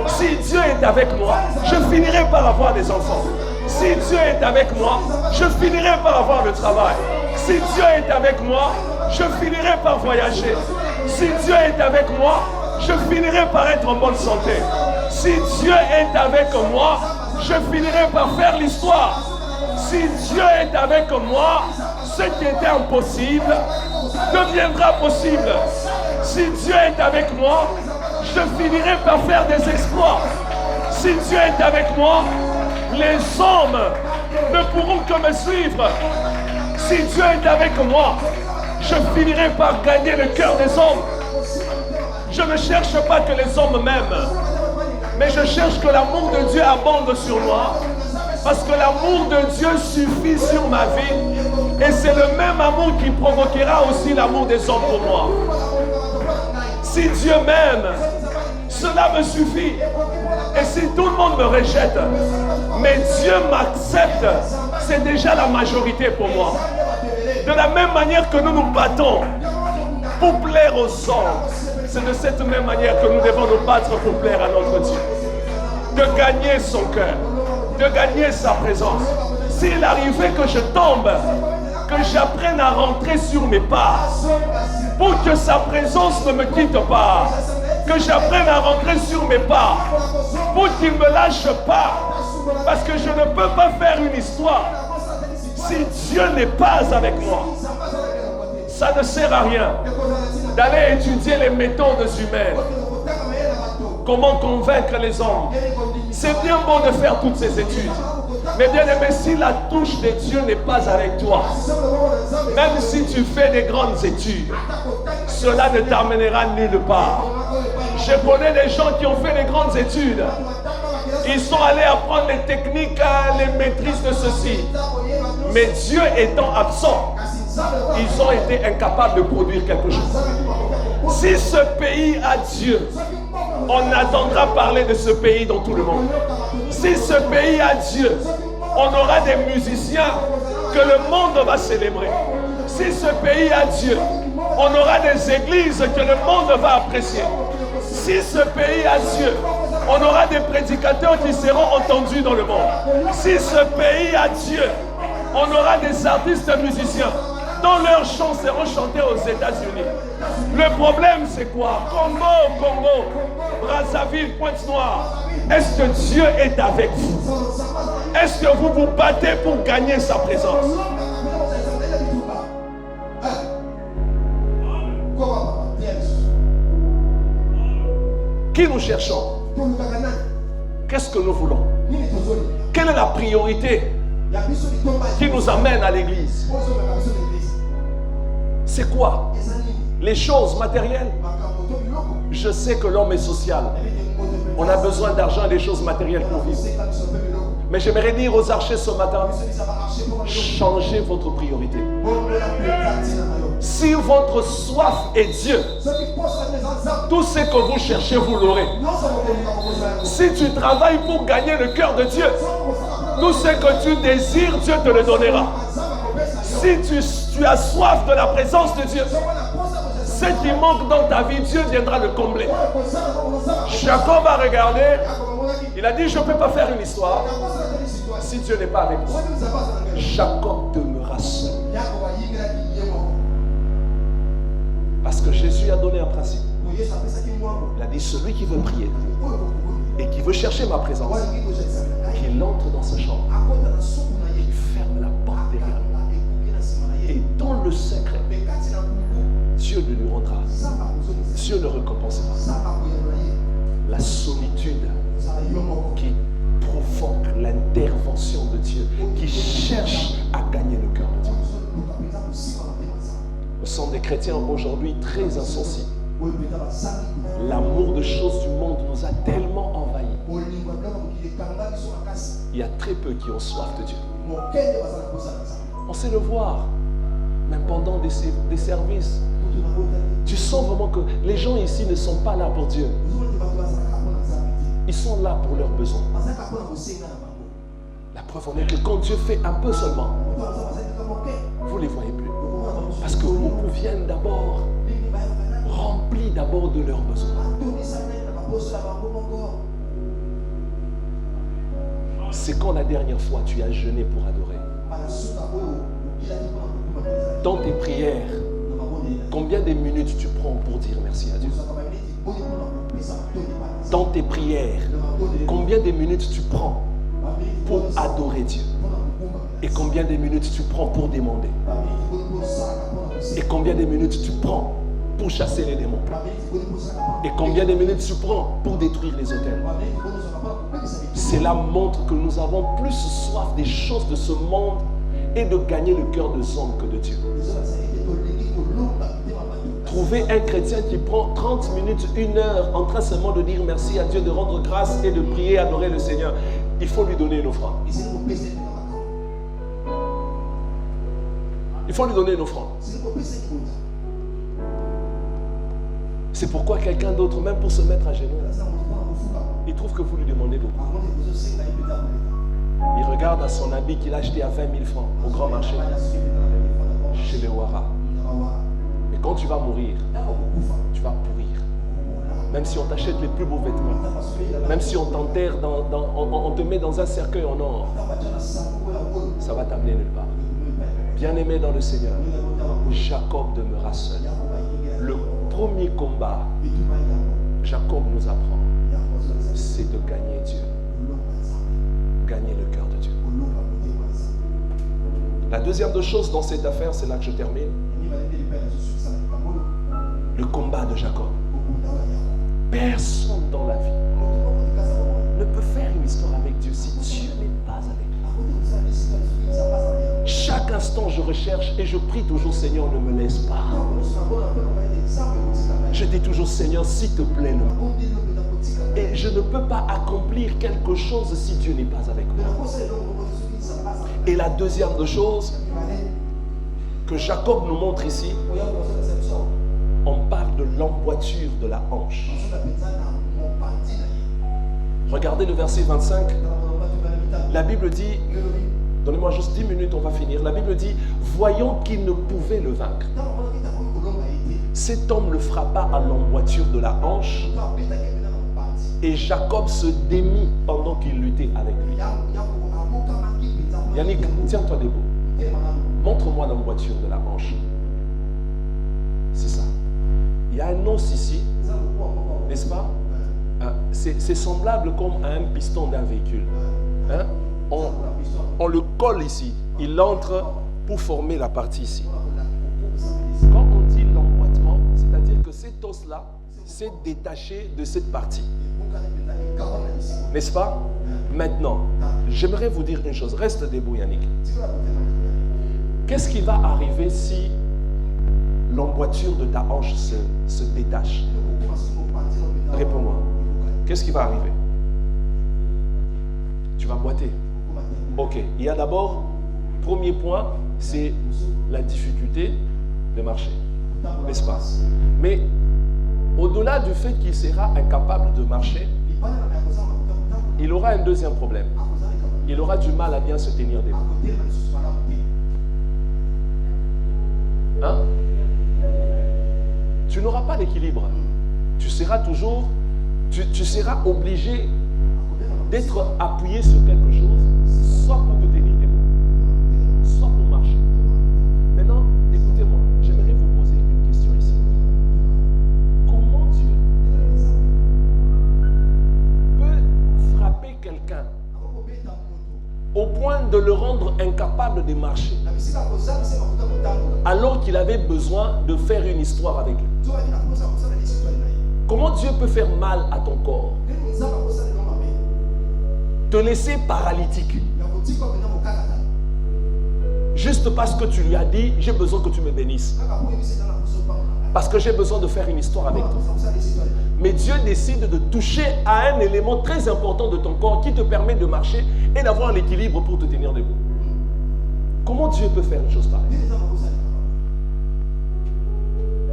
Si Dieu est avec moi, je finirai par avoir des enfants. Si Dieu est avec moi, je finirai par avoir le travail. Si Dieu est avec moi, je finirai par voyager. Si Dieu est avec moi, je finirai par être en bonne santé. Si Dieu est avec moi, je finirai par faire l'histoire. Si Dieu est avec moi, ce qui était impossible deviendra possible. Si Dieu est avec moi, je finirai par faire des exploits. Si Dieu est avec moi, les hommes ne pourront que me suivre. Si Dieu est avec moi, je finirai par gagner le cœur des hommes. Je ne cherche pas que les hommes m'aiment, mais je cherche que l'amour de Dieu abonde sur moi, parce que l'amour de Dieu suffit sur ma vie, et c'est le même amour qui provoquera aussi l'amour des hommes pour moi. Si Dieu m'aime, cela me suffit. Et si tout le monde me rejette, mais Dieu m'accepte, c'est déjà la majorité pour moi. De la même manière que nous nous battons pour plaire aux hommes, c'est de cette même manière que nous devons nous battre pour plaire à notre Dieu. De gagner son cœur, de gagner sa présence. S'il arrivait que je tombe, que j'apprenne à rentrer sur mes pas, pour que sa présence ne me quitte pas, que j'apprenne à rentrer sur mes pas, pour qu'il ne me lâche pas, parce que je ne peux pas faire une histoire si Dieu n'est pas avec moi. Ça ne sert à rien d'aller étudier les méthodes humaines. Comment convaincre les hommes? C'est bien bon de faire toutes ces études, mais bien aimé, si la touche de Dieu n'est pas avec toi, même si tu fais des grandes études, cela ne t'amènera nulle part. Je connais des gens qui ont fait des grandes études. Ils sont allés apprendre les techniques, les maîtrises de ceci. Mais Dieu étant absent, ils ont été incapables de produire quelque chose. Si ce pays a Dieu, on attendra parler de ce pays dans tout le monde. Si ce pays a Dieu, on aura des musiciens que le monde va célébrer. Si ce pays a Dieu, on aura des églises que le monde va apprécier. Si ce pays a Dieu, on aura des prédicateurs qui seront entendus dans le monde. Si ce pays a Dieu, on aura des artistes musiciens dont leurs chants seront chantés aux États-Unis. Le problème, c'est quoi? Congo, Brazzaville, Pointe-Noire. Est-ce que Dieu est avec vous? Est-ce que vous vous battez pour gagner sa présence? Qui nous cherchons? Qu'est-ce que nous voulons? Quelle est la priorité qui nous amène à l'église? C'est quoi? Les choses matérielles? Je sais que l'homme est social. On a besoin d'argent et des choses matérielles pour vivre. Mais j'aimerais dire aux archers ce matin, changez votre priorité. Si votre soif est Dieu, tout ce que vous cherchez, vous l'aurez. Si tu travailles pour gagner le cœur de Dieu, tout ce que tu désires, Dieu te le donnera. Si tu as soif de la présence de Dieu, ce qui manque dans ta vie, Dieu viendra le combler. Jacob a regardé, il a dit, je ne peux pas faire une histoire si Dieu n'est pas avec moi. Jacob demeura seul. Parce que Jésus a donné un principe. Il a dit, celui qui veut prier et qui veut chercher ma présence, qu'il entre dans sa chambre, qu'il ferme la porte derrière lui. Et dans le secret, Dieu le lui rendra. Dieu le récompensera. La solitude qui provoque l'intervention de Dieu, qui cherche à gagner le cœur de Dieu. Nous sommes des chrétiens aujourd'hui très insensibles. L'amour des choses du monde nous a tellement envahis. Il y a très peu qui ont soif de Dieu. On sait le voir, même pendant des services. Tu sens vraiment que les gens ici ne sont pas là pour Dieu. Ils sont là pour leurs besoins. La preuve en est que quand Dieu fait un peu seulement, vous ne les voyez plus. Parce que beaucoup viennent d'abord, remplis d'abord de leurs besoins. C'est quand la dernière fois tu as jeûné pour adorer? Dans tes prières, combien de minutes tu prends pour dire merci à Dieu? Dans tes prières, combien de minutes tu prends pour adorer Dieu? Et combien de minutes tu prends pour demander? Et combien de minutes tu prends pour chasser les démons? Et combien de minutes tu prends pour détruire les autels? Cela montre que nous avons plus soif des choses de ce monde et de gagner le cœur des hommes que de Dieu. Trouver un chrétien qui prend 30 minutes, 1 heure en train seulement de dire merci à Dieu, de rendre grâce et de prier, adorer le Seigneur, il faut lui donner une offrande. Il faut lui donner une offrande. C'est pourquoi quelqu'un d'autre, même pour se mettre à genoux, il trouve que vous lui demandez beaucoup. Il regarde à son habit qu'il a acheté à 20 000 francs au grand marché, chez les Ouara. Mais quand tu vas mourir, tu vas pourrir. Même si on t'achète les plus beaux vêtements, même si on t'enterre, on te met dans un cercueil en or, ça va t'amener nulle part. Bien-aimé dans le Seigneur, Jacob demeura seul. Le premier combat, Jacob nous apprend, c'est de gagner Dieu. Gagner le cœur de Dieu. La deuxième des choses dans cette affaire, c'est là que je termine. Le combat de Jacob. Personne dans la vie ne peut faire une histoire avec Dieu si Dieu n'est pas avec lui. Chaque instant, je recherche et je prie toujours, Seigneur, ne me laisse pas. Je dis toujours, Seigneur, s'il te plaît, et je ne peux pas accomplir quelque chose si Dieu n'est pas avec moi. Et la deuxième des choses que Jacob nous montre ici, on parle de l'emboîture de la hanche. Regardez le verset 25. La Bible dit, donnez-moi juste 10 minutes, on va finir. La Bible dit, voyant qu'il ne pouvait le vaincre, cet homme le frappa à l'emboîture de la hanche et Jacob se démit pendant qu'il luttait avec lui. Yannick, tiens-toi debout. Montre-moi l'emboîture de la hanche. C'est ça. Il y a un os ici, n'est-ce pas? C'est semblable comme à un piston d'un véhicule. Hein? On le colle ici. Il entre pour former la partie ici. Quand on dit l'emboîtement, c'est-à-dire que cet os-là s'est détaché de cette partie. N'est-ce pas? Maintenant, j'aimerais vous dire une chose. Reste debout, Yannick. Qu'est-ce qui va arriver si l'emboîture de ta hanche se détache? Réponds-moi. Qu'est-ce qui va arriver? Tu vas boiter. Ok, il y a d'abord, premier point, c'est la difficulté de marcher, n'est-ce pas? Mais au-delà du fait qu'il sera incapable de marcher, il aura un deuxième problème. Il aura du mal à bien se tenir debout. Hein? Tu n'auras pas d'équilibre. Tu seras toujours, tu seras obligé d'être appuyé sur quelque chose, soit pour te tenir debout, soit pour marcher. Maintenant, écoutez-moi, j'aimerais vous poser une question ici. Comment Dieu peut frapper quelqu'un au point de le rendre incapable de marcher, alors qu'il avait besoin de faire une histoire avec lui? Comment Dieu peut faire mal à ton corps, te laisser paralytique, juste parce que tu lui as dit, j'ai besoin que tu me bénisses, parce que j'ai besoin de faire une histoire avec toi? Mais Dieu décide de toucher à un élément très important de ton corps qui te permet de marcher et d'avoir l'équilibre pour te tenir debout. Comment Dieu peut faire une chose pareille?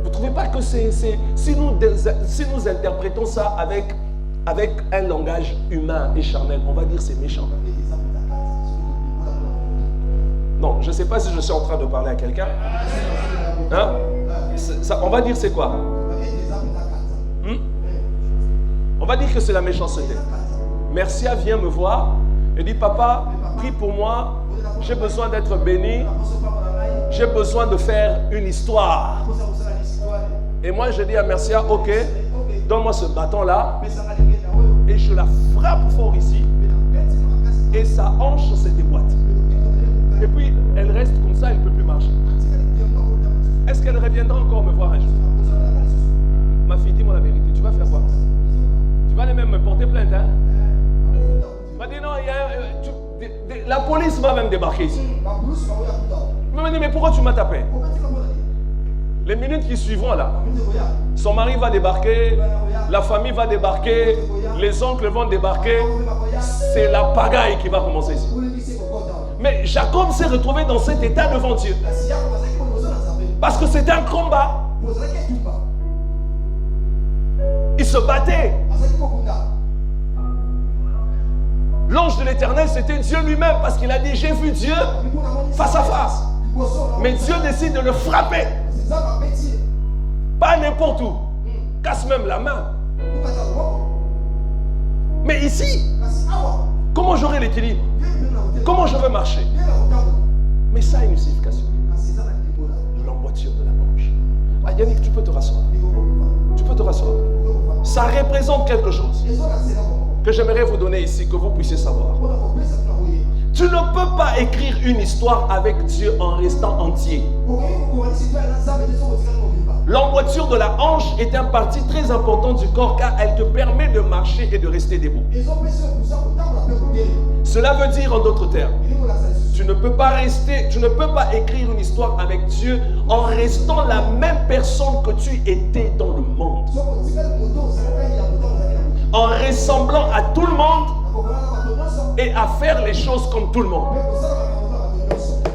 Vous ne trouvez pas que si nous interprétons ça avec un langage humain et charnel, on va dire c'est méchant? Non, je ne sais pas si je suis en train de parler à quelqu'un. Hein? On va dire c'est quoi? On va dire que c'est la méchanceté. Mercia vient me voir et dit, papa, prie pour moi, j'ai besoin d'être béni, j'ai besoin de faire une histoire. Et moi je dis à Mercia, ok, donne-moi ce bâton-là, et je la frappe fort ici, et sa hanche se déboîte. Et puis elle reste comme ça, elle ne peut plus marcher. Est-ce qu'elle reviendra encore me voir un jour? Ma fille, dis-moi la vérité, tu vas faire quoi? Tu vas aller même me porter plainte, hein? Tu vas dire non, la police va même débarquer ici. Il me dit, mais pourquoi tu m'as tapé? Les minutes qui suivront là, son mari va débarquer, la famille va débarquer, les oncles vont débarquer, c'est la pagaille qui va commencer ici. Mais Jacob s'est retrouvé dans cet état devant Dieu. Parce que c'était un combat. Il se battait. L'ange de l'Éternel, c'était Dieu lui-même, parce qu'il a dit, j'ai vu Dieu face à face. Mais Dieu décide de le frapper. Pas n'importe où. Casse même la main. Mais ici, comment j'aurai l'équilibre? Comment je vais marcher? Mais ça a une signification. L'emboîture de la manche. Ah, Yannick, tu peux te rasseoir. Tu peux te rasseoir. Ça représente quelque chose que j'aimerais vous donner ici, que vous puissiez savoir. Tu ne peux pas écrire une histoire avec Dieu en restant entier. L'emboîture de la hanche est une partie très importante du corps, car elle te permet de marcher et de rester debout. Cela veut dire en d'autres termes, tu ne peux pas écrire une histoire avec Dieu en restant la même personne que tu étais dans le monde. En ressemblant à tout le monde et à faire les choses comme tout le monde.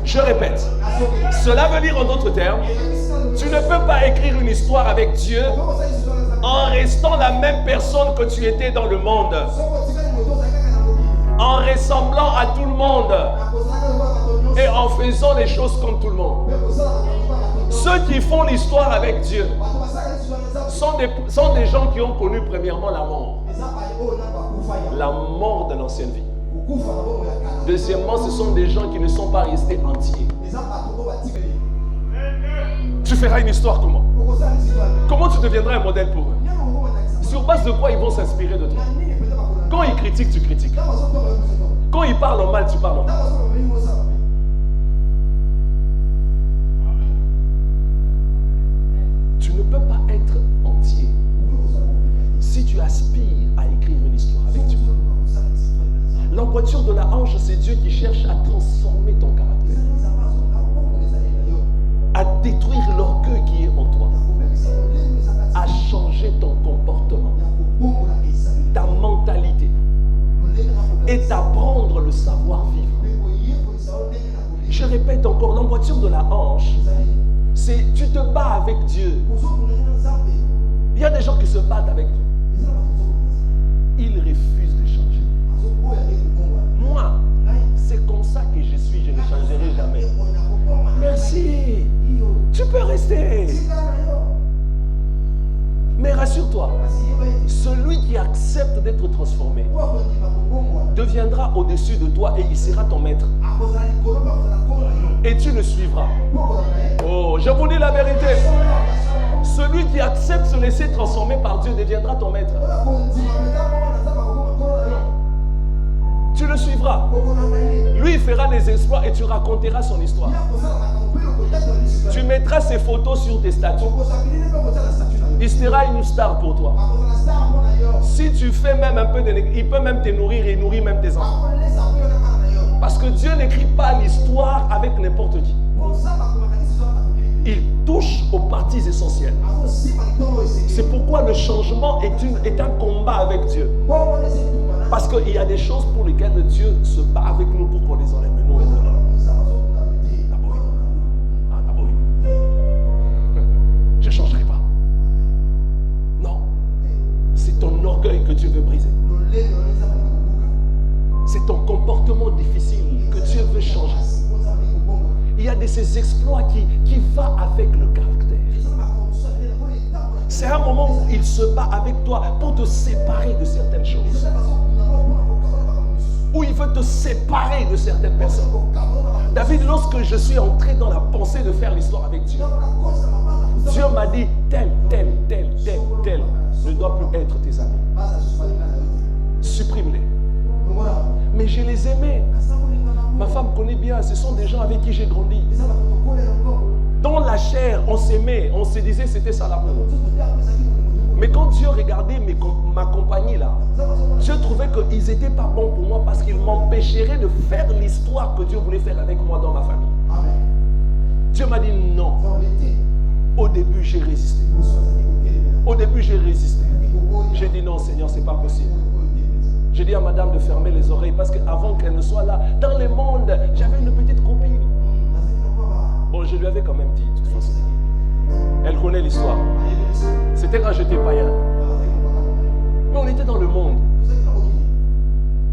Je répète, cela veut dire en d'autres termes, tu ne peux pas écrire une histoire avec Dieu en restant la même personne que tu étais dans le monde, en ressemblant à tout le monde et en faisant les choses comme tout le monde. Ceux qui font l'histoire avec Dieu sont des gens qui ont connu premièrement la mort. La mort de l'ancienne vie. Deuxièmement, ce sont des gens qui ne sont pas restés entiers. Tu feras une histoire comment? Comment tu deviendras un modèle pour eux? Sur base de quoi ils vont s'inspirer de toi? Quand ils critiquent, tu critiques. Quand ils parlent en mal, tu parles en mal. Tu ne peux pas être entier si tu aspires à écrire une histoire avec Dieu. L'emboîture de la hanche, c'est Dieu qui cherche à transformer ton caractère, à détruire l'orgueil qui est en toi, à changer ton comportement, ta mentalité et t'apprendre le savoir-vivre. Je répète encore, l'emboîture de la hanche, c'est tu te bats avec Dieu. Il y a des gens qui se battent avec Dieu. Ils refusent de changer. Moi, c'est comme ça que je suis, je ne changerai jamais. Merci. Tu peux rester. Mais rassure-toi, celui qui accepte d'être transformé deviendra au-dessus de toi et il sera ton maître. Et tu le suivras. Oh, je vous dis la vérité. Celui qui accepte de se laisser transformer par Dieu deviendra ton maître. Tu le suivras. Lui, il fera des exploits et tu raconteras son histoire. Tu mettras ses photos sur tes statuts. Il sera une star pour toi. Si tu fais même un peu de... Il peut même te nourrir et nourrir même tes enfants. Parce que Dieu n'écrit pas l'histoire avec n'importe qui. Il touche aux parties essentielles. C'est pourquoi le changement est un combat avec Dieu. Parce qu'il y a des choses pour lesquelles Dieu se bat avec nous pour qu'on les enlève. Nous, je ne changerai pas. Non. C'est ton orgueil que Dieu veut briser. C'est ton comportement difficile que Dieu veut changer. Il y a de ces exploits qui vont avec le caractère. C'est un moment où il se bat avec toi pour te séparer de certaines choses. Où il veut te séparer de certaines personnes. David, lorsque je suis entré dans la pensée de faire l'histoire avec Dieu, Dieu m'a dit tel ne doit plus être tes amis. Supprime-les. Mais je les aimais. Ma femme connaît bien, ce sont des gens avec qui j'ai grandi. Dans la chair, on s'aimait, on se disait c'était ça l'amour. Mais quand Dieu regardait ma compagnie là, Dieu trouvait qu'ils n'étaient pas bons pour moi parce qu'ils m'empêcheraient de faire l'histoire que Dieu voulait faire avec moi dans ma famille. Dieu m'a dit non. Au début, j'ai résisté. J'ai dit non, Seigneur, c'est pas possible. J'ai dit à madame de fermer les oreilles parce qu'avant qu'elle ne soit là, dans le monde, j'avais une petite copine. Bon, je lui avais quand même dit, de toute façon. Elle connaît l'histoire. C'était quand j'étais païen. Mais on était dans le monde.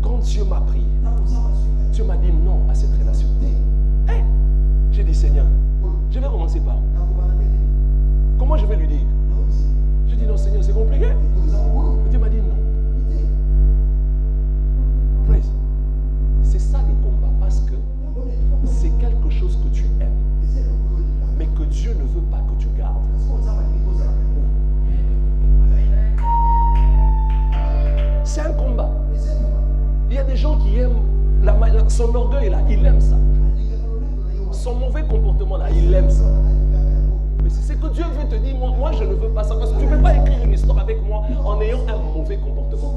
Quand Dieu m'a prié, Dieu m'a dit non à cette relation. Hey, j'ai dit, Seigneur, je vais commencer par où? Comment je vais lui dire? J'ai dit non, Seigneur, c'est compliqué. Dieu m'a dit non. Praise. C'est ça le combat parce que c'est quelque chose que tu aimes, mais que Dieu ne veut pas que tu gardes. C'est un combat. Il y a des gens qui aiment son orgueil là, il aime ça. Son mauvais comportement là, il aime ça. Mais c'est que Dieu veut te dire, moi je ne veux pas ça. Parce que tu ne peux pas écrire une histoire avec moi en ayant un mauvais comportement.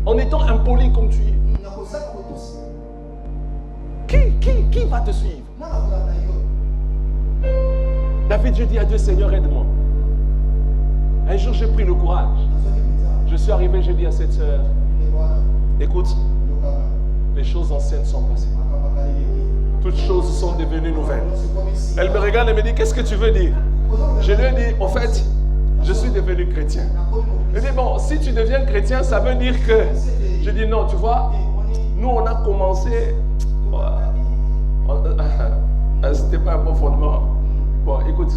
En étant impoli comme tu es. Qui va te suivre? David, je dis à Dieu, Seigneur, aide-moi. Un jour, j'ai pris le courage. Je suis arrivé, j'ai dit à cette sœur, écoute, les choses anciennes sont passées. Toutes choses sont devenues nouvelles. Elle me regarde et me dit, qu'est-ce que tu veux dire? Je lui ai dit, au fait, je suis devenu chrétien. Elle dit, bon, si tu deviens chrétien, ça veut dire que... Je dis, non, tu vois, nous, on a commencé... C'était pas un bon fondement. Bon, écoute,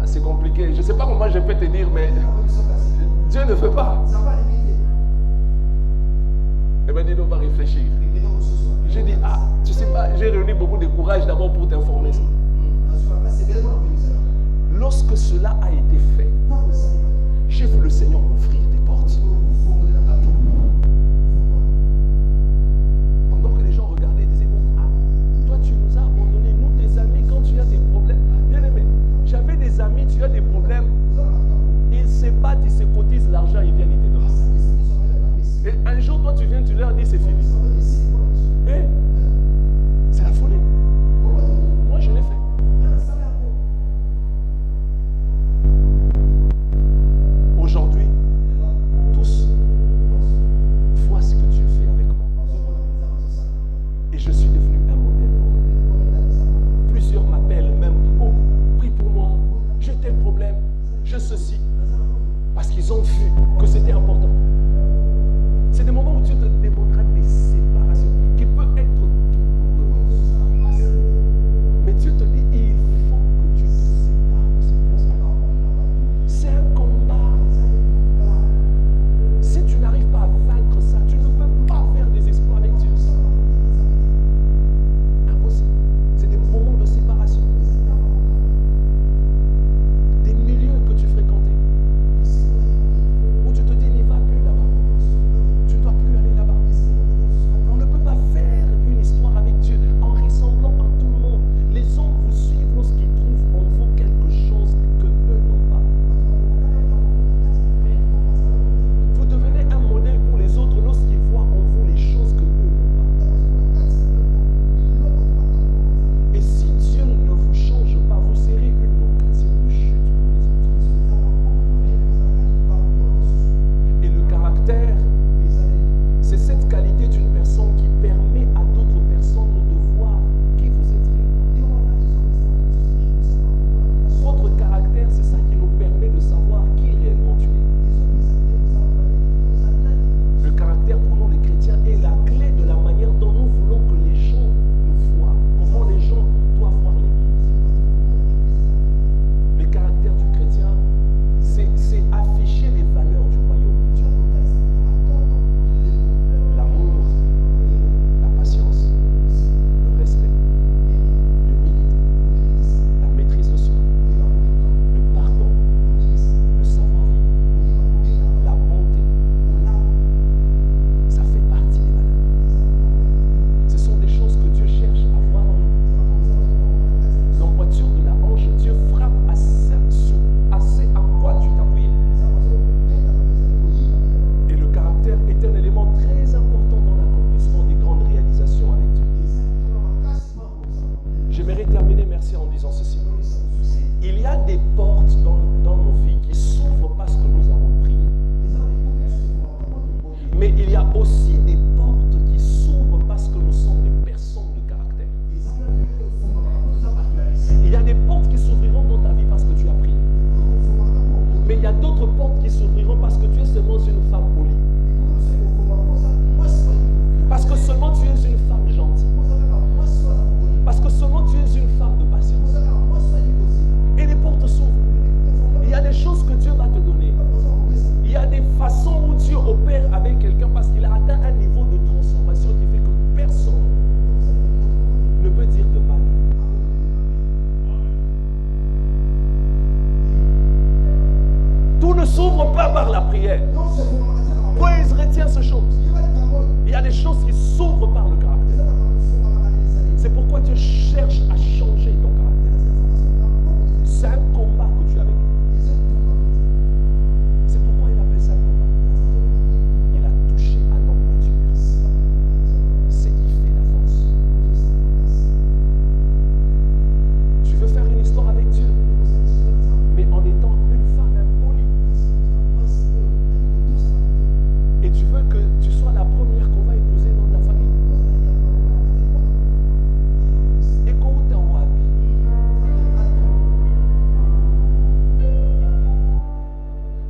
c'est compliqué. Je ne sais pas comment je peux te dire, mais Dieu ne veut pas. Elle m'a dit, on va réfléchir. J'ai dit, tu sais pas, j'ai réuni beaucoup de courage d'abord pour t'informer. Lorsque cela a été fait, j'ai vu le Seigneur m'ouvrir des portes. Pendant que les gens regardaient, ils disaient, toi tu nous as abandonnés, nous tes amis, quand tu as des problèmes. Bien aimé, j'avais des amis, tu as des problèmes, ils se battent, ils se cotisent l'argent, ils viennent, ils te donnent. Et un jour, toi tu viens, tu leur dis, c'est fini. Et c'est la folie. Moi je l'ai fait. Aujourd'hui, des portes dans nos vies qui s'ouvrent parce que nous avons prié. Mais il y a aussi des portes qui s'ouvrent parce que nous sommes des personnes de caractère. Il y a des portes qui s'ouvriront dans ta vie parce que tu as prié. Mais il y a d'autres portes qui s'ouvriront parce que tu es seulement une femme polie. Parce que seulement tu es une femme gentille. Parce que seulement tu es une femme de patience. Et les portes s'ouvrent. Il y a des choses que Dieu va te donner. Il y a des façons où Dieu opère avec quelqu'un parce qu'il a atteint un niveau de transformation qui fait que personne ne peut dire de mal. Tout ne s'ouvre pas par la prière. Moïse retient ces choses. Il y a des choses qui s'ouvrent par le caractère. C'est pourquoi Dieu cherche à changer ton caractère. C'est un combat que tu as avec lui. C'est pourquoi il appelle ça un combat. Il a touché à l'emboîture. C'est qui fait la force. Tu veux faire une histoire avec Dieu, mais en étant une femme impolie. Et tu veux que tu sois la première qu'on va épouser dans ta famille. Et quand tu as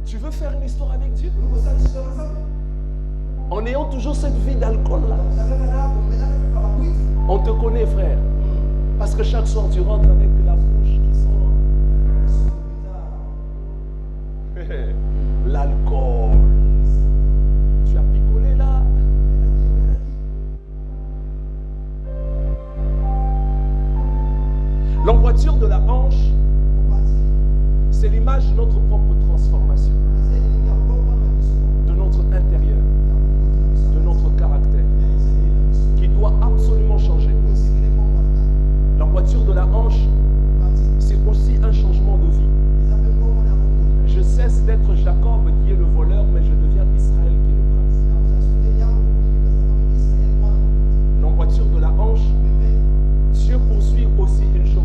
tu veux faire une histoire avec Dieu en ayant toujours cette vie d'alcool là. On te connaît, frère, parce que chaque soir tu rentres avec la bouche qui sent l'alcool. Tu as picolé là. L'emboîture de la hanche, c'est l'image de notre propre transformation, de notre intérieur, de notre caractère, qui doit absolument changer. L'emboîture de la hanche, c'est aussi un changement de vie. Je cesse d'être Jacob qui est le voleur, mais je deviens Israël qui est le prince. L'emboîture de la hanche, Dieu poursuit aussi une chose.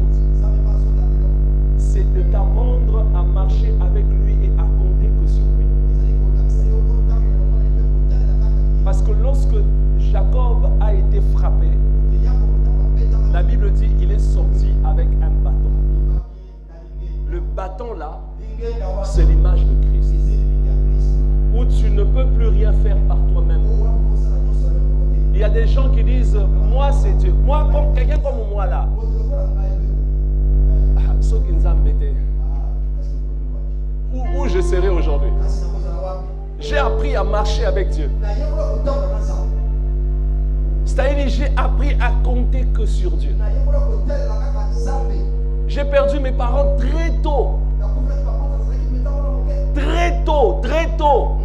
C'est de t'apprendre à marcher avec lui et à compter que sur lui. Parce que lorsque Jacob a été frappé, la Bible dit qu'il est sorti avec un bâton. Le bâton là, c'est l'image de Christ. Où tu ne peux plus rien faire par toi-même. Il y a des gens qui disent, moi c'est Dieu. Moi, comme quelqu'un comme moi là. Ceux qui nous ont embêtés. Où je serai aujourd'hui. J'ai appris à marcher avec Dieu. C'est-à-dire, j'ai appris à compter que sur Dieu. J'ai perdu mes parents très tôt. Très tôt, très tôt.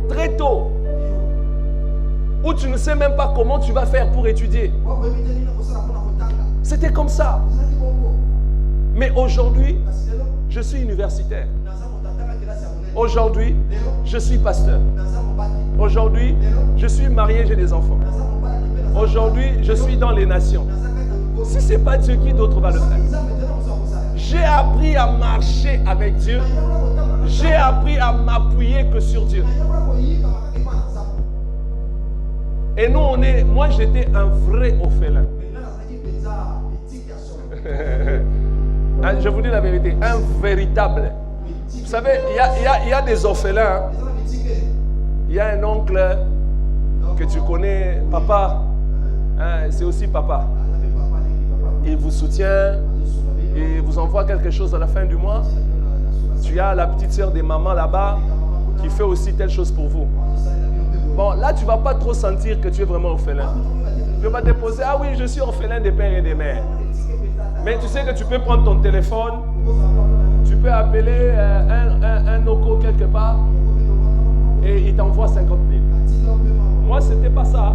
Très tôt. Où tu ne sais même pas comment tu vas faire pour étudier. C'était comme ça. Mais aujourd'hui, je suis universitaire. Aujourd'hui, je suis pasteur. Aujourd'hui, je suis marié, j'ai des enfants. Aujourd'hui, je suis dans les nations. Si ce n'est pas Dieu, qui d'autre va le faire? J'ai appris à marcher avec Dieu. J'ai appris à m'appuyer que sur Dieu. Et nous, moi j'étais un vrai orphelin. Je vous dis la vérité, un véritable. Vous savez, il y a des orphelins. Il y a un oncle que tu connais, papa. Hein, c'est aussi papa. Il vous soutient, il vous envoie quelque chose à la fin du mois. Tu as la petite sœur des mamans là-bas qui fait aussi telle chose pour vous. Bon, là, tu ne vas pas trop sentir que tu es vraiment orphelin. Tu vas te poser, ah oui, je suis orphelin des pères et des mères. Mais tu sais que tu peux prendre ton téléphone, tu peux appeler un Noko quelque part et il t'envoie 50 000. Moi, ce n'était pas ça.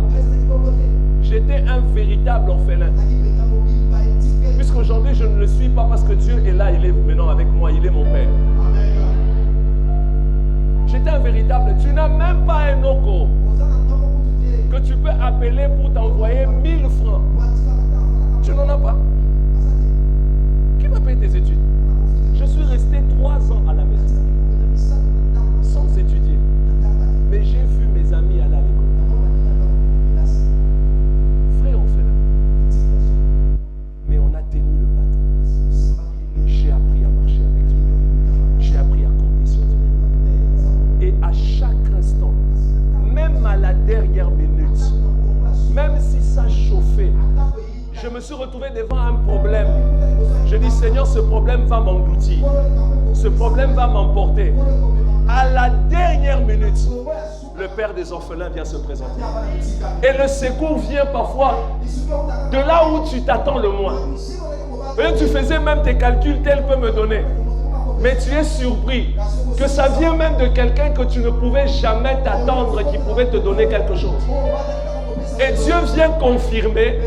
J'étais un véritable orphelin. Puisqu'aujourd'hui, je ne le suis pas parce que Dieu est là, il est maintenant avec moi, il est mon Père. J'étais un véritable. Tu n'as même pas un Noko que tu peux appeler pour t'envoyer 1000 francs. Tu n'en as pas. Qui va payer tes études? Je suis retrouvé devant un problème. Je dis, Seigneur, ce problème va m'engloutir. Ce problème va m'emporter. À la dernière minute, le père des orphelins vient se présenter. Et le secours vient parfois de là où tu t'attends le moins. Et tu faisais même tes calculs, tel peut me donner. Mais tu es surpris que ça vient même de quelqu'un que tu ne pouvais jamais t'attendre qui pouvait te donner quelque chose. Et Dieu vient confirmer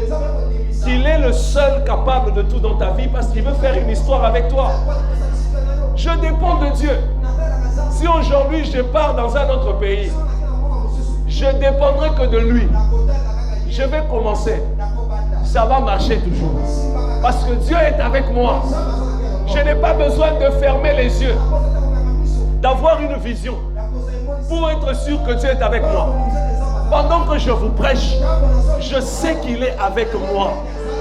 qu'il est le seul capable de tout dans ta vie parce qu'il veut faire une histoire avec toi. Je dépends de Dieu. Si aujourd'hui je pars dans un autre pays, je ne dépendrai que de lui. Je vais commencer. Ça va marcher toujours. Parce que Dieu est avec moi. Je n'ai pas besoin de fermer les yeux, d'avoir une vision pour être sûr que Dieu est avec moi. Pendant que je vous prêche, je sais qu'il est avec moi.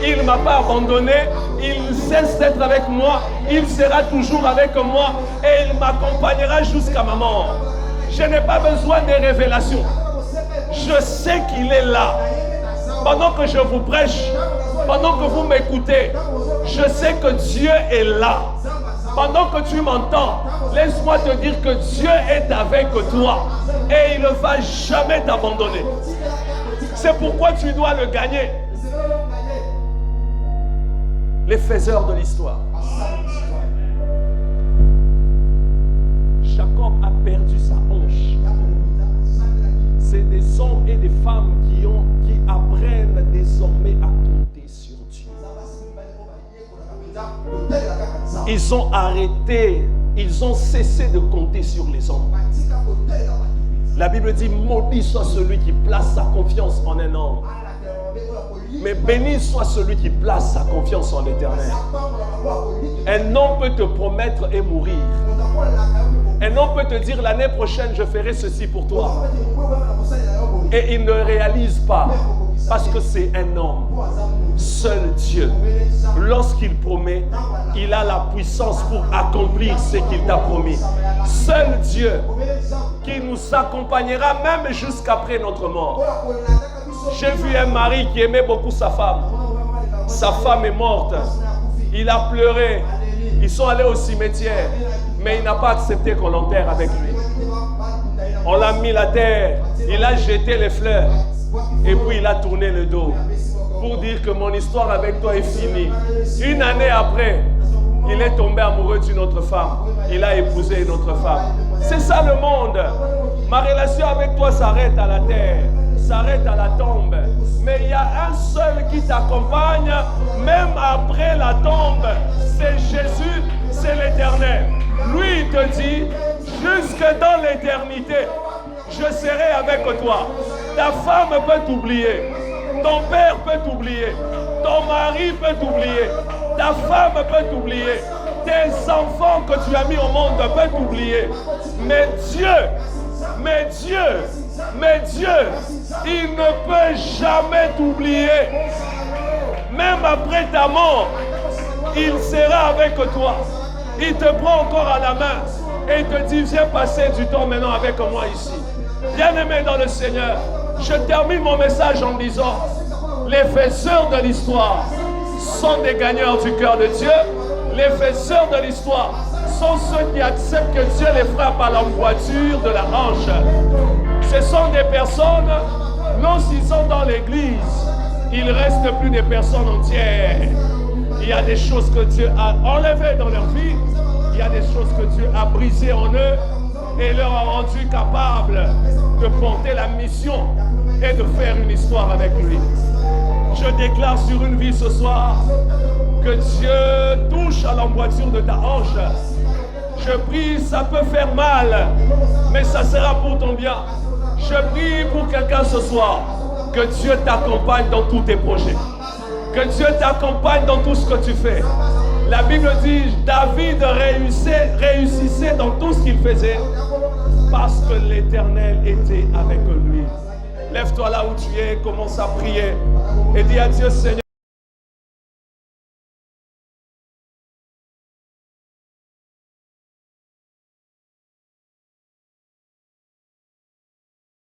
Il ne m'a pas abandonné, il cesse d'être avec moi, il sera toujours avec moi et il m'accompagnera jusqu'à ma mort. Je n'ai pas besoin de révélations. Je sais qu'il est là. Pendant que je vous prêche, pendant que vous m'écoutez, je sais que Dieu est là. Pendant que tu m'entends, laisse-moi te dire que Dieu est avec toi et il ne va jamais t'abandonner. C'est pourquoi tu dois le gagner. Les faiseurs de l'histoire. Jacob a perdu sa hanche. C'est des hommes et des femmes qui apprennent désormais à compter sur Dieu. Ils ont arrêté, ils ont cessé de compter sur les hommes. La Bible dit, maudit soit celui qui place sa confiance en un homme. Mais béni soit celui qui place sa confiance en l'Éternel. Un homme peut te promettre et mourir. Un homme peut te dire l'année prochaine je ferai ceci pour toi. Et il ne réalise pas parce que c'est un homme. Seul Dieu, lorsqu'il promet, il a la puissance pour accomplir ce qu'il t'a promis. Seul Dieu qui nous accompagnera même jusqu'après notre mort. J'ai vu un mari qui aimait beaucoup sa femme. Sa femme est morte. Il a pleuré. Ils sont allés au cimetière. Mais il n'a pas accepté qu'on l'enterre avec lui. On l'a mis à terre. Il a jeté les fleurs. Et puis il a tourné le dos. Pour dire que mon histoire avec toi est finie. Une année après, il est tombé amoureux d'une autre femme. Il a épousé une autre femme. C'est ça le monde. Ma relation avec toi s'arrête à la terre. S'arrête à la tombe. Mais il y a un seul qui t'accompagne, même après la tombe. C'est Jésus, c'est l'Éternel. Lui, il te dit, jusque dans l'éternité, je serai avec toi. Ta femme peut t'oublier. Ton père peut t'oublier. Ton mari peut t'oublier. Ta femme peut t'oublier. Tes enfants que tu as mis au monde peuvent t'oublier. Mais Dieu, il ne peut jamais t'oublier. Même après ta mort, il sera avec toi. Il te prend encore à la main et il te dit, viens passer du temps maintenant avec moi ici. Bien-aimé dans le Seigneur, je termine mon message en disant, les faiseurs de l'histoire sont des gagneurs du cœur de Dieu. Les faiseurs de l'histoire sont ceux qui acceptent que Dieu les frappe à l'emboîture de la hanche. Ce sont des personnes, lorsqu'ils sont dans l'église, il ne reste plus des personnes entières. Il y a des choses que Dieu a enlevées dans leur vie. Il y a des choses que Dieu a brisées en eux et leur a rendu capables de porter la mission et de faire une histoire avec lui. Je déclare sur une vie ce soir que Dieu touche à l'emboîture de ta hanche. Je prie, ça peut faire mal, mais ça sera pour ton bien. Je prie pour quelqu'un ce soir, que Dieu t'accompagne dans tous tes projets. Que Dieu t'accompagne dans tout ce que tu fais. La Bible dit, David réussissait dans tout ce qu'il faisait parce que l'Éternel était avec lui. Lève-toi là où tu es, commence à prier et dis à Dieu, Seigneur,